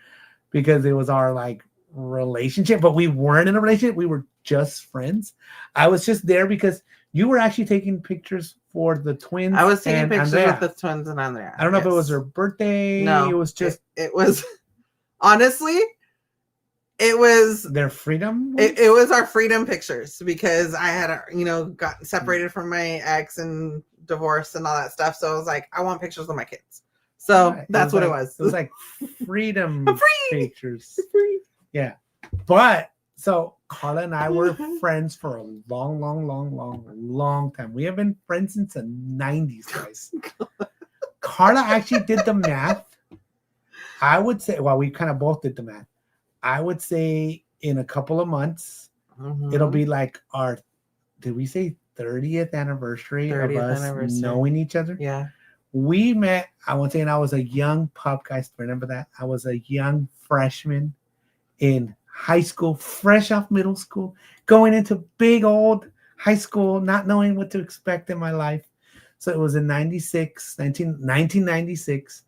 B: because it was our like relationship, but we weren't in a relationship. We were just friends. I was just there because you were actually taking pictures for the twins.
A: I was taking pictures with the twins and Andrea.
B: I don't know if it was her birthday. No, it was just
A: it was honestly it was
B: their freedom.
A: It was our freedom pictures because I had gotten separated from my ex and divorced and all that stuff. So I was like, I want pictures of my kids. So that's what it was.
B: It was like freedom pictures. Yeah. But so Karla and I were friends for a long time. We have been friends since the 90s, guys. Karla actually did the math. I would say, well, we kind of both did the math. I would say in a couple of months, it'll be like our, did we say 30th anniversary of us knowing each other? Yeah. We met, I would say, and I was a young pup, guys. Remember that? I was a young freshman in high school, fresh off middle school, going into big old high school, not knowing what to expect in my life. So it was in 1996.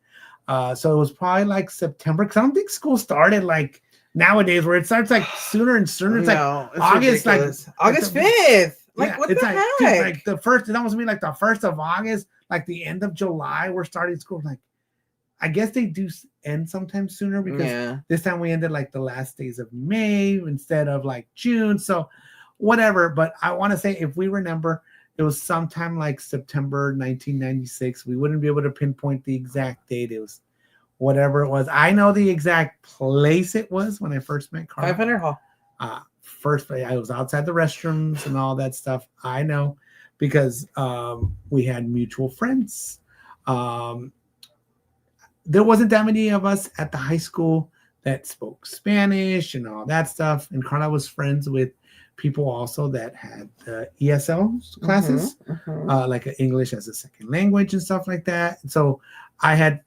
B: So it was probably like September, because I don't think school started like nowadays where it starts like sooner and sooner. It's like August,
A: ridiculous. Like August 5th. Like what the heck?
B: Dude, like the first, it almost mean like the 1st of August, like the end of July, we're starting school. Like, I guess they do end sometimes sooner because this time we ended like the last days of May instead of like June. So whatever. But I want to say, if we remember, it was sometime like September 1996. We wouldn't be able to pinpoint the exact date. It was whatever it was. I know the exact place it was when I first met Karla.
A: 500 Hall.
B: first, I was outside the restrooms and all that stuff. I know because we had mutual friends. There wasn't that many of us at the high school that spoke Spanish and all that stuff. And Karla was friends with people also that had ESL classes, like English as a second language and stuff like that. And so I had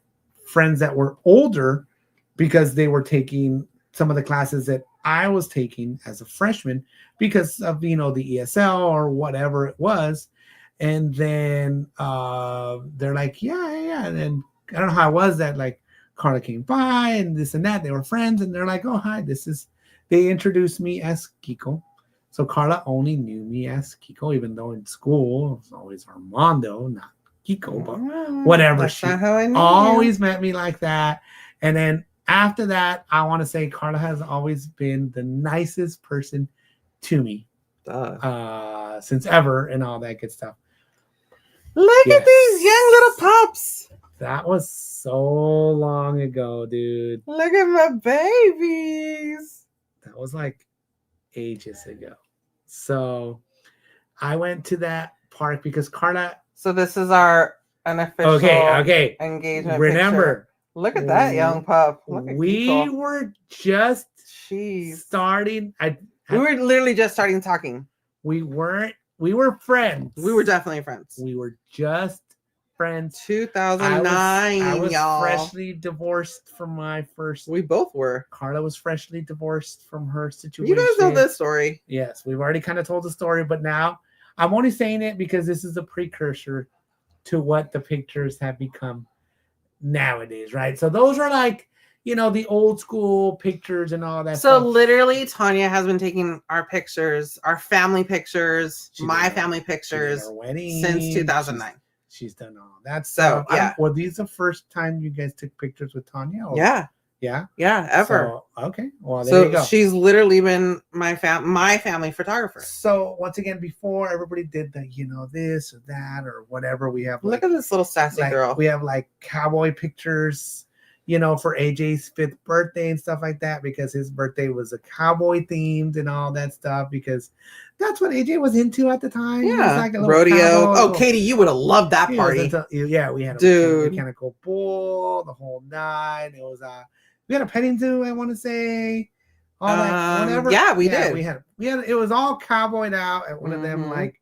B: friends that were older because they were taking some of the classes that I was taking as a freshman because of, the ESL or whatever it was. And then they're like, yeah. And then I don't know how it was that like Karla came by and this and that. They were friends and they're like, oh, hi, they introduced me as Kiko. So Karla only knew me as Kiko, even though in school it was always Armando, not Kiko, but whatever.
A: That's
B: she
A: not how I knew
B: always met me like that. And then after that, I want to say Karla has always been the nicest person to me since ever and all that good stuff.
A: Look at these young little pups.
B: That was so long ago, dude.
A: Look at my babies.
B: That was like ages ago. So I went to that park because Karla.
A: So this is our unofficial engagement.
B: Remember.
A: Picture. Look at that young pup. Look at
B: we
A: Kiko.
B: were just starting.
A: We were literally just starting talking.
B: We were friends.
A: We were definitely friends.
B: We were just friends.
A: 2009,
B: I was
A: y'all.
B: freshly divorced from my first.
A: We both were.
B: Karla was freshly divorced from her situation.
A: You guys know this story.
B: Yes, we've already kind of told the story, but now I'm only saying it because this is a precursor to what the pictures have become nowadays, right? So those are like, the old school pictures and all that
A: so
B: stuff.
A: literally Tanya has been taking our pictures, our family pictures, my family pictures since 2009.
B: She's done all that.
A: So
B: were these the first time you guys took pictures with Tanya? Or?
A: Yeah, ever.
B: So, okay, well there you go.
A: She's literally been my family photographer.
B: So once again, before everybody did the this or that or whatever, we have
A: look at this little sassy girl.
B: We have like cowboy pictures, for AJ's 5th birthday and stuff like that, because his birthday was a cowboy themed and all that stuff, because that's what AJ was into at the time.
A: Yeah,
B: like
A: rodeo. Oh, Katie, you would have loved that party.
B: We had a mechanical bull the whole night. It was we had a petting zoo, I want to say. All that, whatever.
A: Yeah, we did.
B: We had it was all cowboyed out at one of them, like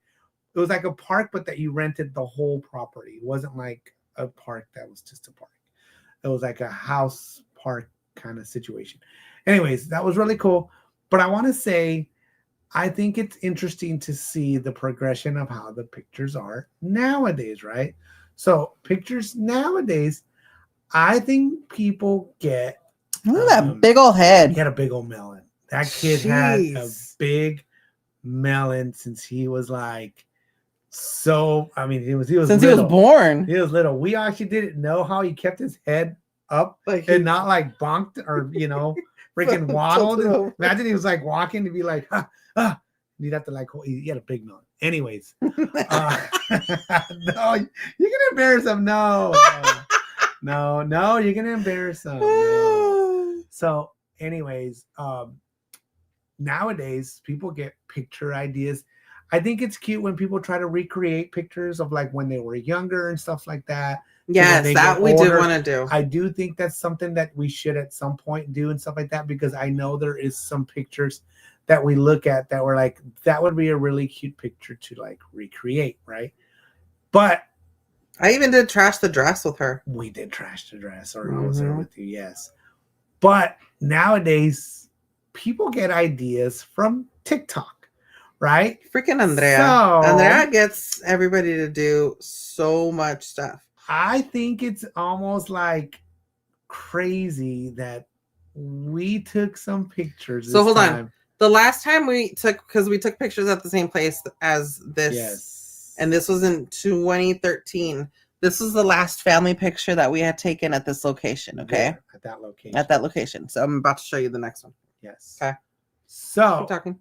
B: it was like a park, but that you rented the whole property. It wasn't like a park that was just a park. It was like a house park kind of situation. Anyways, that was really cool. But I want to say, I think it's interesting to see the progression of how the pictures are nowadays, right? So pictures nowadays, I think people get...
A: Look at that big old head.
B: He had a big old melon. That kid had a big melon since he was like... So he was since little.
A: He was born.
B: He was little. We actually didn't know how he kept his head up and not like bonked or freaking waddled. Imagine he was like walking to be like, you'd have to like he had a big melon. Anyways, no, you're gonna embarrass him. No, you're gonna embarrass him. No. So, anyways, nowadays people get picture ideas. I think it's cute when people try to recreate pictures of like when they were younger and stuff like that.
A: Yes, that we do want to do.
B: I do think that's something that we should at some point do and stuff like that, because I know there is some pictures that we look at that were like, that would be a really cute picture to like recreate, right? But
A: I even did trash the dress with her.
B: We did trash the dress, or I was there with you, yes. But nowadays, people get ideas from TikTok. Right?
A: Freaking Andrea. Andrea gets everybody to do so much stuff.
B: I think it's almost like crazy that we took some pictures.
A: So hold on. The last time because we took pictures at the same place as this.
B: Yes.
A: And this was in 2013. This was the last family picture that we had taken at this location. Okay.
B: Yeah, at that location.
A: So I'm about to show you the next one.
B: Yes.
A: Okay.
B: So
A: keep talking.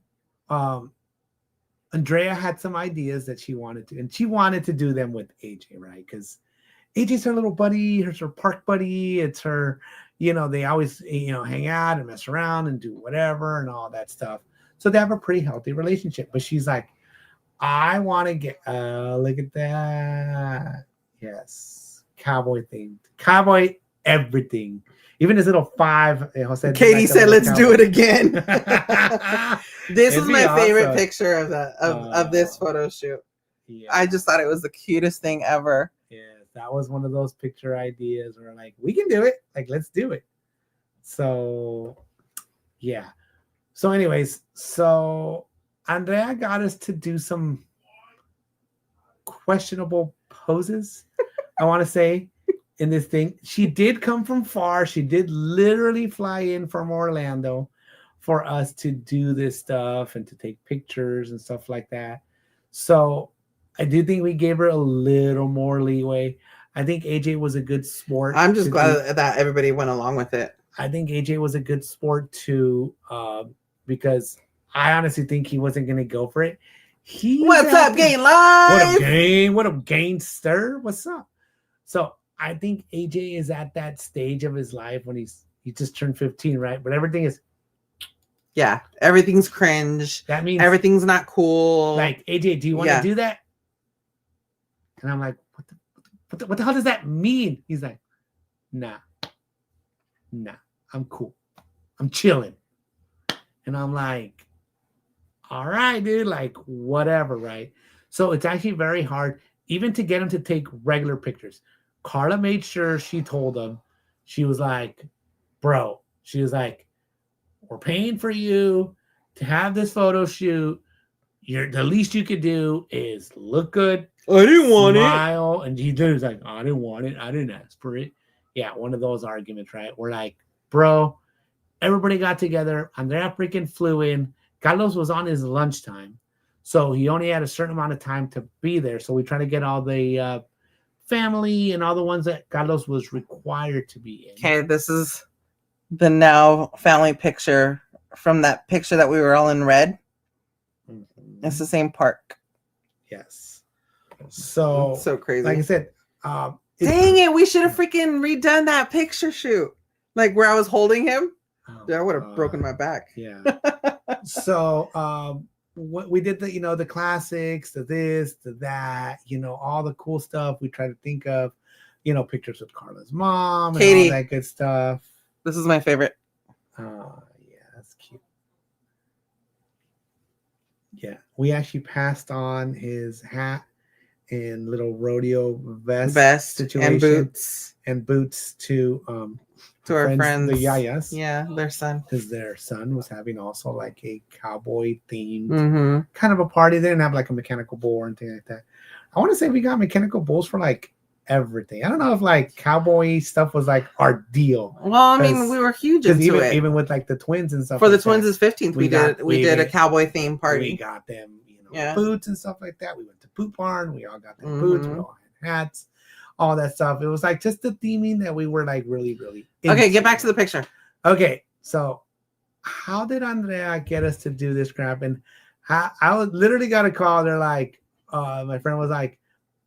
B: Andrea had some ideas that she wanted to, and she wanted to do them with AJ, right? Because AJ's her little buddy, her park buddy. It's her, they always, hang out and mess around and do whatever and all that stuff. So they have a pretty healthy relationship. But she's like, I want to get, look at that. Yes. Cowboy thing. Cowboy everything. Even his little 5. Jose
A: Katie said, "Let's do it again." This
B: It'd
A: is
B: be
A: my favorite
B: awesome.
A: picture of this photo shoot.
B: Yeah.
A: I just thought it was the cutest thing ever.
B: Yeah, that was one of those picture ideas where like, we can do it. Like, let's do it. So, yeah. So anyways, so Andrea got us to do some questionable poses, I want to say, in this thing. She did come from far. She did literally fly in from Orlando for us to do this stuff and to take pictures and stuff like that. So I do think we gave her a little more leeway. I think AJ was a good sport.
A: I'm just glad that everybody went along with it.
B: I think AJ was a good sport too, because I honestly think he wasn't going to go for it.
A: What's up, Gain Live?
B: What up, Gain? What up, Gainster? What's up? So I think AJ is at that stage of his life when he just turned 15, right? But everything is,
A: yeah, everything's cringe.
B: that means
A: Everything's not cool.
B: like, AJ, do you want to do that? And I'm like, what the hell does that mean? He's like, nah, I'm cool. I'm chilling. And I'm like, all right, dude, like, whatever, right? So it's actually very hard, even to get him to take regular pictures. Karla made sure she told him, she was like, bro, she was like, we're paying for you to have this photo shoot. The least you could do is look good.
A: I didn't want
B: smile. And he was like, I didn't want it. I didn't ask for it. Yeah, one of those arguments, right? We're like, bro, everybody got together. Andrea freaking flew in. Carlos was on his lunchtime. So he only had a certain amount of time to be there. So we try to get all the family and all the ones that Carlos was required to be in.
A: Okay, this is the now family picture from that picture that we were all in red.
B: Mm-hmm.
A: It's the same park.
B: Yes. So,
A: so crazy.
B: Like I said,
A: dang it, we should have freaking redone that picture shoot. Like where I was holding him. Dude, I would have broken my back.
B: Yeah. So we did the classics, the this, the that, all the cool stuff we try to think of, pictures with Karla's mom and
A: Katie,
B: all that good stuff.
A: This is my favorite.
B: Yeah, that's cute. Yeah, we actually passed on his hat and little rodeo vest situation
A: and boots
B: to
A: our friends,
B: the Yayas.
A: Yeah, their son.
B: Because their son was having also like a cowboy themed kind of a party. They didn't have like a mechanical bull or anything like that. I want to say we got mechanical bulls for like everything. I don't know if like cowboy stuff was like our deal.
A: Well, I mean, we were huge into it.
B: Even with like the twins and stuff.
A: For the twins' 15th, we did a cowboy theme party.
B: We got them, boots and stuff like that. We went to Boot Barn. We all got them boots. We all had hats. All that stuff. It was like just the theming that we were like really, really into.
A: Okay, get back to the picture.
B: Okay, so how did Andrea get us to do this crap? And I literally got a call. They're like, my friend was like,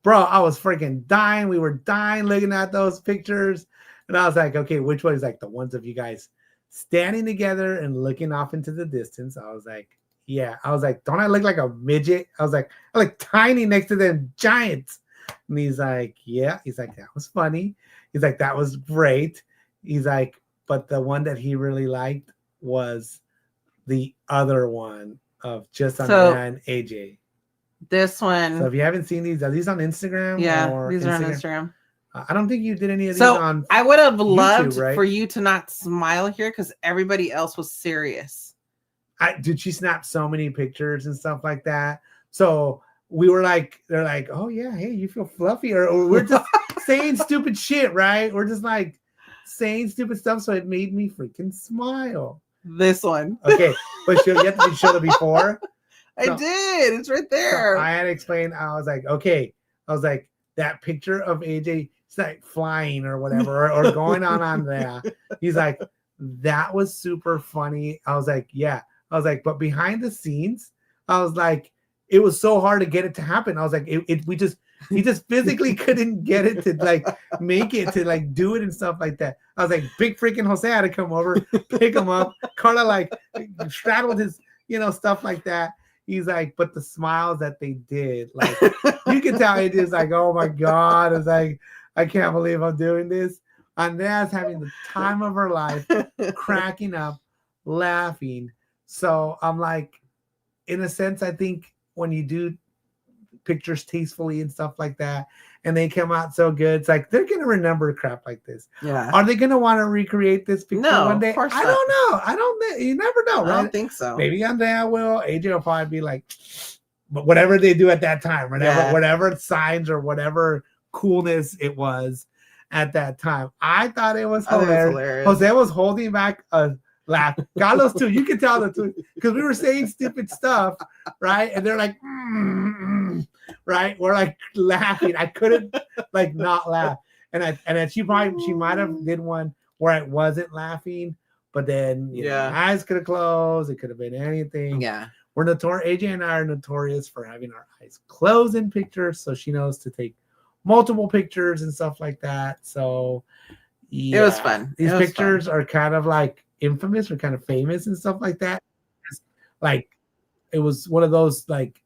B: bro, I was freaking dying. We were dying looking at those pictures. And I was like, okay, which one is like the ones of you guys standing together and looking off into the distance? I was like, yeah. I was like, don't I look like a midget? I was like, I look tiny next to them giants. And he's like, yeah. He's like, that was funny. He's like, that was great. He's like, but the one that he really liked was the other one of just Andrea and AJ.
A: This one.
B: So if you haven't seen these, are these on Instagram?
A: Yeah, these are on Instagram.
B: I don't think you did any of these on
A: I would have loved
B: YouTube, right?
A: for you to not smile here because everybody else was serious.
B: Dude, she snapped so many pictures and stuff like that. So we were like, they're like, oh yeah, hey, you feel fluffy, or we're just saying stupid shit, right? We're just like saying stupid stuff, so it made me freaking smile.
A: This one,
B: okay, but you have to show the before.
A: I did. It's right there.
B: So I had to explain. I was like, okay, that picture of AJ, it's like flying or whatever, or going on there. He's like, that was super funny. I was like, yeah. I was like, but behind the scenes, I was like, it was so hard to get it to happen. I was like, he just physically couldn't get it to like make it to like do it and stuff like that. I was like, big freaking Jose had to come over, pick him up. Karla like straddled stuff like that. He's like, but the smiles that they did, like you can tell it is like, oh my God, it's like, I can't believe I'm doing this. Andrea's having the time of her life, cracking up, laughing. So I'm like, in a sense, I think when you do pictures tastefully and stuff like that, and they come out so good, it's like they're gonna remember crap like this.
A: Yeah.
B: Are they gonna want to recreate this picture one day?
A: Of course
B: I
A: not.
B: don't know. I don't. You never know, right?
A: I don't think so.
B: Maybe Andrea will. AJ will probably be like, but whatever they do at that time, whatever signs or whatever coolness it was at that time. I thought it was hilarious. Jose was holding back a laugh. Carlos too. You can tell the two because we were saying stupid stuff, right? And they're like, right? We're like laughing. I couldn't like not laugh. And then she might have did one where I wasn't laughing, but then my eyes could have closed. It could have been anything.
A: Yeah.
B: We're notorious. AJ and I are notorious for having our eyes closed in pictures, so she knows to take multiple pictures and stuff like that. So
A: it was fun.
B: These pictures are kind of like infamous or kind of famous and stuff like that. Like it was one of those like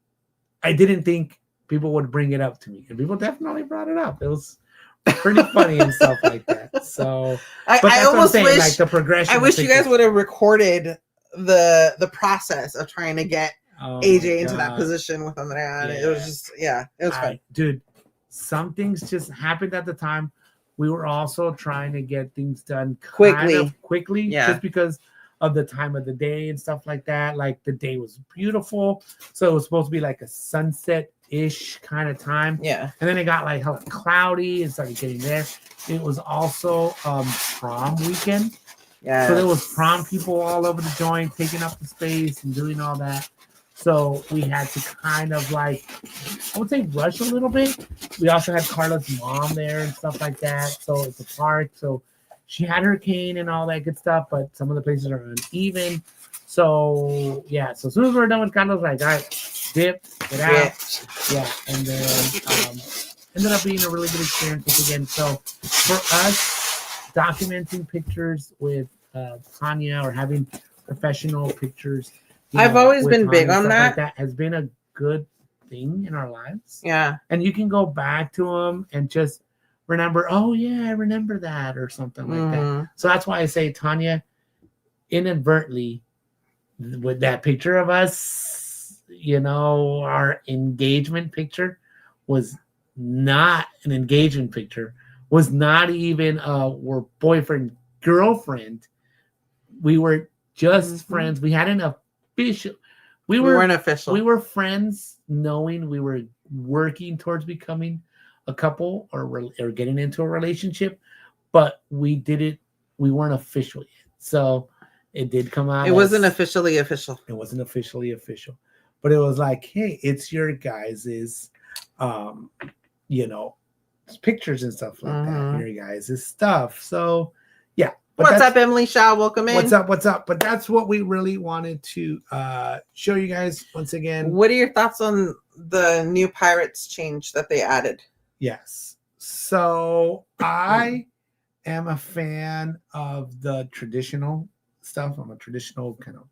B: I didn't think people would bring it up to me, and people definitely brought it up. It was pretty funny and stuff like that. So
A: I almost wish
B: like the progression.
A: I wish you guys would have recorded the process of trying to get AJ into that position with Andrea. Yeah. It was just it was fun.
B: Dude, some things just happened at the time. We were also trying to get things done quickly, just because of the time of the day and stuff like that. Like the day was beautiful, so it was supposed to be like a sunset-ish kind of time. Yeah, and then it got like hella cloudy and started getting there. It was also prom weekend. Yeah, so there was prom people all over the joint, taking up the space and doing all that. So we had to kind of like, I would say rush a little bit. We also had Carla's mom there and stuff like that. So it's a park. So she had her cane and all that good stuff, but some of the places are uneven. So yeah, so as soon as we were done with Carla's, like, all right, dip, get out. Yeah, and then ended up being a really good experience again. So for us, documenting pictures with Tanya or having professional pictures,
A: I've always been big on that.
B: Like that has been a good thing in our lives.
A: Yeah. And
B: you can go back to them and just remember, oh, yeah, I remember that or something like that. So that's why I say, Tanya, inadvertently, with that picture of us, our engagement picture was not an engagement picture, was not even we're boyfriend, girlfriend. We were just friends. We had an official. We
A: weren't official.
B: We were friends, knowing we were working towards becoming a couple or getting into a relationship, but we weren't official yet. So it did come out.
A: It wasn't officially official.
B: It wasn't officially official, but it was like, hey, it's your guys's, pictures and stuff like that. Your guys' stuff. So yeah.
A: What's up, Emily Shaw? Welcome in.
B: What's up? But that's what we really wanted to show you guys once again.
A: What are your thoughts on the new Pirates change that they added?
B: Yes. So I am a fan of the traditional stuff. I'm a traditional kind of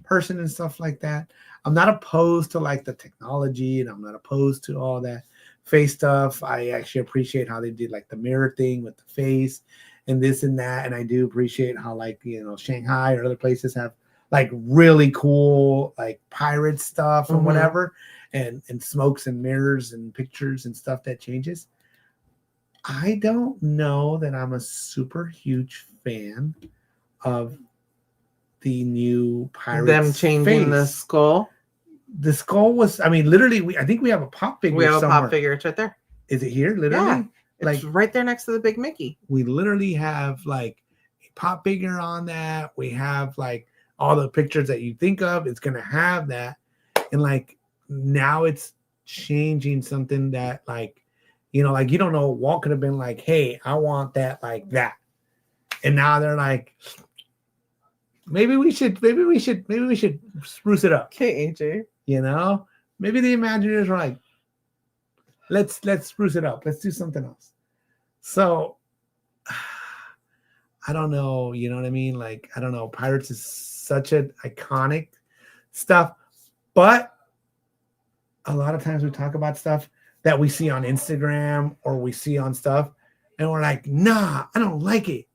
B: person and stuff like that. I'm not opposed to like the technology, and I'm not opposed to all that face stuff. I actually appreciate how they did like the mirror thing with the face and this and that. And I do appreciate how like, Shanghai or other places have like really cool like pirate stuff and whatever, and smokes and mirrors and pictures and stuff that changes. I don't know that I'm a super huge fan of the new Pirates.
A: Them changing face. The skull.
B: The skull was, literally, I think we have a pop figure.
A: We have somewhere. A pop figure. It's right there.
B: Is it here? Literally?
A: Yeah. It's like right there next to the big Mickey.
B: We literally have like a pop figure on that. We have like all the pictures that you think of. It's going to have that. And like now it's changing something that like, like you don't know. Walt could have been like, hey, I want that like that. And now they're like, maybe we should spruce it up.
A: Okay, AJ.
B: Maybe the Imagineers were like, let's spruce it up. Let's do something else. So I don't know. You know what I mean? Like, I don't know. Pirates is such an iconic stuff. But a lot of times we talk about stuff that we see on Instagram or we see on stuff, and we're like, nah, I don't like it.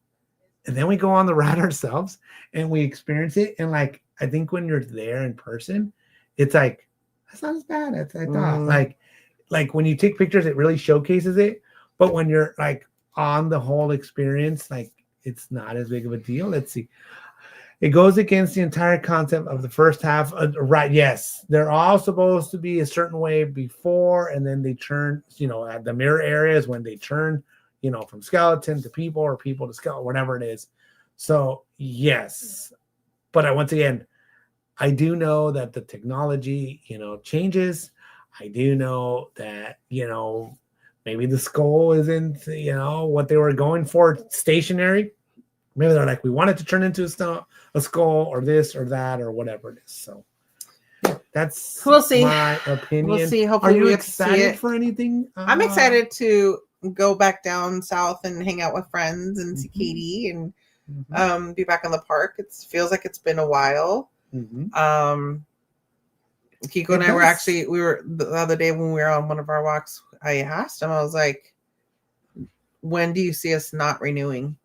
B: And then we go on the ride ourselves and we experience it. And like, I think when you're there in person, it's like, that's not as bad as I thought. Like when you take pictures, it really showcases it. But when you're like on the whole experience, like it's not as big of a deal. Let's see. It goes against the entire concept of the first half. Right. Yes. They're all supposed to be a certain way before, and then they turn, at the mirror areas when they turn, from skeleton to people or people to skeleton, whatever it is. So yes. But once again, I do know that the technology, changes. I do know that, maybe the skull isn't, what they were going for stationary. Maybe they're like, we want it to turn into a skull or this or that or whatever it is. So that's
A: we'll see.
B: My opinion.
A: We'll see. Hopefully,
B: are you
A: we get to see
B: excited
A: it.
B: for anything?
A: I'm excited to go back down south and hang out with friends and see Katie and be back in the park. It feels like it's been a while. Kiko and I were the other day when we were on one of our walks, I asked him, I was like, when do you see us not renewing?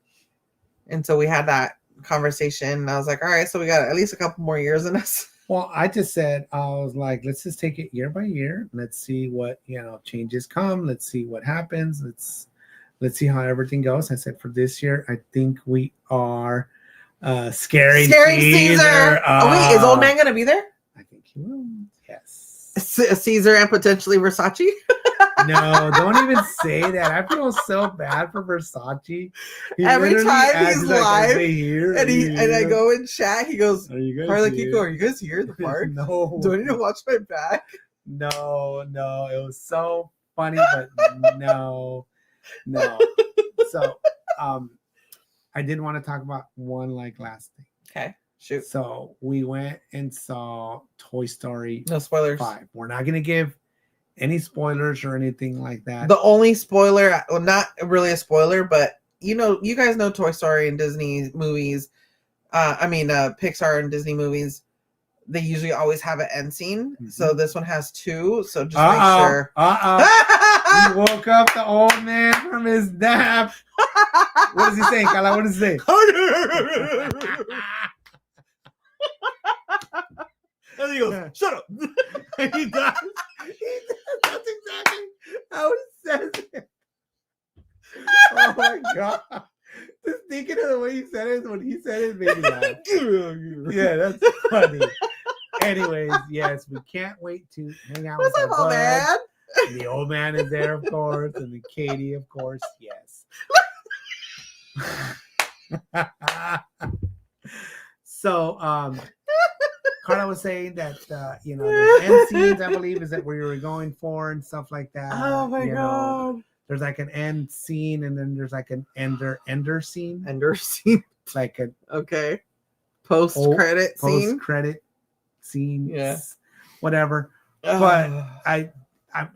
A: And so we had that conversation. And I was like, all right, so we got at least a couple more years in us.
B: Well, I just said, I was like, let's just take it year by year. Let's see what, changes come. Let's see what happens. Let's see how everything goes. I said for this year, I think we are Scary Caesar.
A: Oh, wait, is Old Man going to be there?
B: I think he will. Yes.
A: Caesar and potentially Versace?
B: No, don't even say that. I feel so bad for Versace.
A: Every time he's live,
B: and
A: I go in chat, he goes, Karla Kiko, are you guys here at the park?
B: No.
A: Do I need to watch my back?
B: No, it was so funny, but no. So, I did want to talk about one last thing.
A: Okay, shoot.
B: So we went and saw Toy Story.
A: No spoilers.
B: 5. We're not going to give any spoilers or anything like that.
A: The only spoiler, well, not really a spoiler, but you guys know Toy Story and Disney movies. Pixar and Disney movies. They usually always have an end scene. So this one has 2. So just make sure.
B: He woke up the old man from his nap. What does he say, Karla? What does he say?
A: And he goes, shut up.
B: He does. That's exactly how he says it. Oh my God. Just thinking of the way he said it, when he said it made me laugh. Yeah, that's funny. Anyways, yes, we can't wait to hang out with our
A: old man?
B: The old man is there, of course, and the Katie, of course, yes. So, Karla was saying that the end scenes, I believe, is that where you were going for and stuff like that.
A: Oh my God!
B: There's like an end scene, and then there's like an ender scene.
A: Ender scene.
B: Like a
A: post credit
B: scene.
A: Yeah.
B: Whatever. But I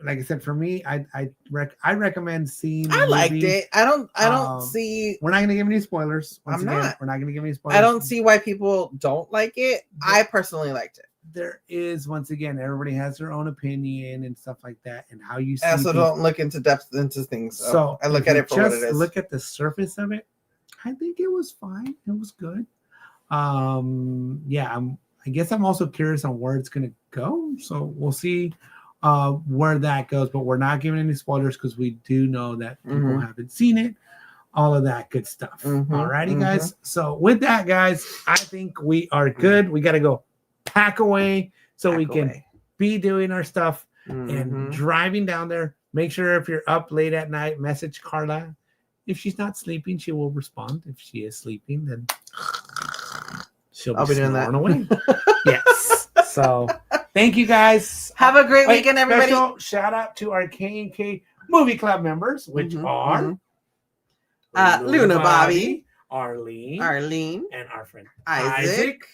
B: like I said, for me, I recommend seeing.
A: I liked it. I don't see.
B: We're not going to give any spoilers.
A: We're not
B: going to give any spoilers.
A: I don't see why people don't like it. I personally liked it.
B: There is, once again, everybody has their own opinion and stuff like that, and how you see.
A: I also don't look into depth into things.
B: So
A: I look at it for what it is.
B: Look at the surface of it. I think it was fine. It was good. I guess I'm also curious on where it's going to go. So we'll see where that goes, but we're not giving any spoilers because we do know that people haven't seen it, all of that good stuff. All righty, guys. So with that, guys, I think we are good. We got to go pack away so we can be doing our stuff and driving down there. Make sure if you're up late at night, message Karla. If she's not sleeping, she will respond. If she is sleeping, then she'll be doing that away. Yes. So thank you, guys.
A: Have a great weekend, everybody.
B: Special shout out to our K&K Movie Club members, which are
A: Luna Bobby,
B: Arlene, and our friend Isaac,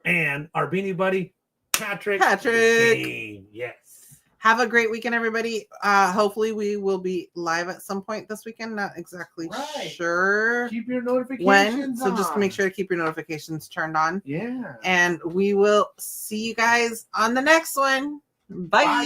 B: and our beanie buddy Patrick. Yes.
A: Have a great weekend, everybody. Hopefully we will be live at some point this weekend. Not exactly sure
B: Keep your notifications
A: when. So just
B: on.
A: make sure to keep your notifications turned on.
B: Yeah.
A: And we will see you guys on the next one. Bye.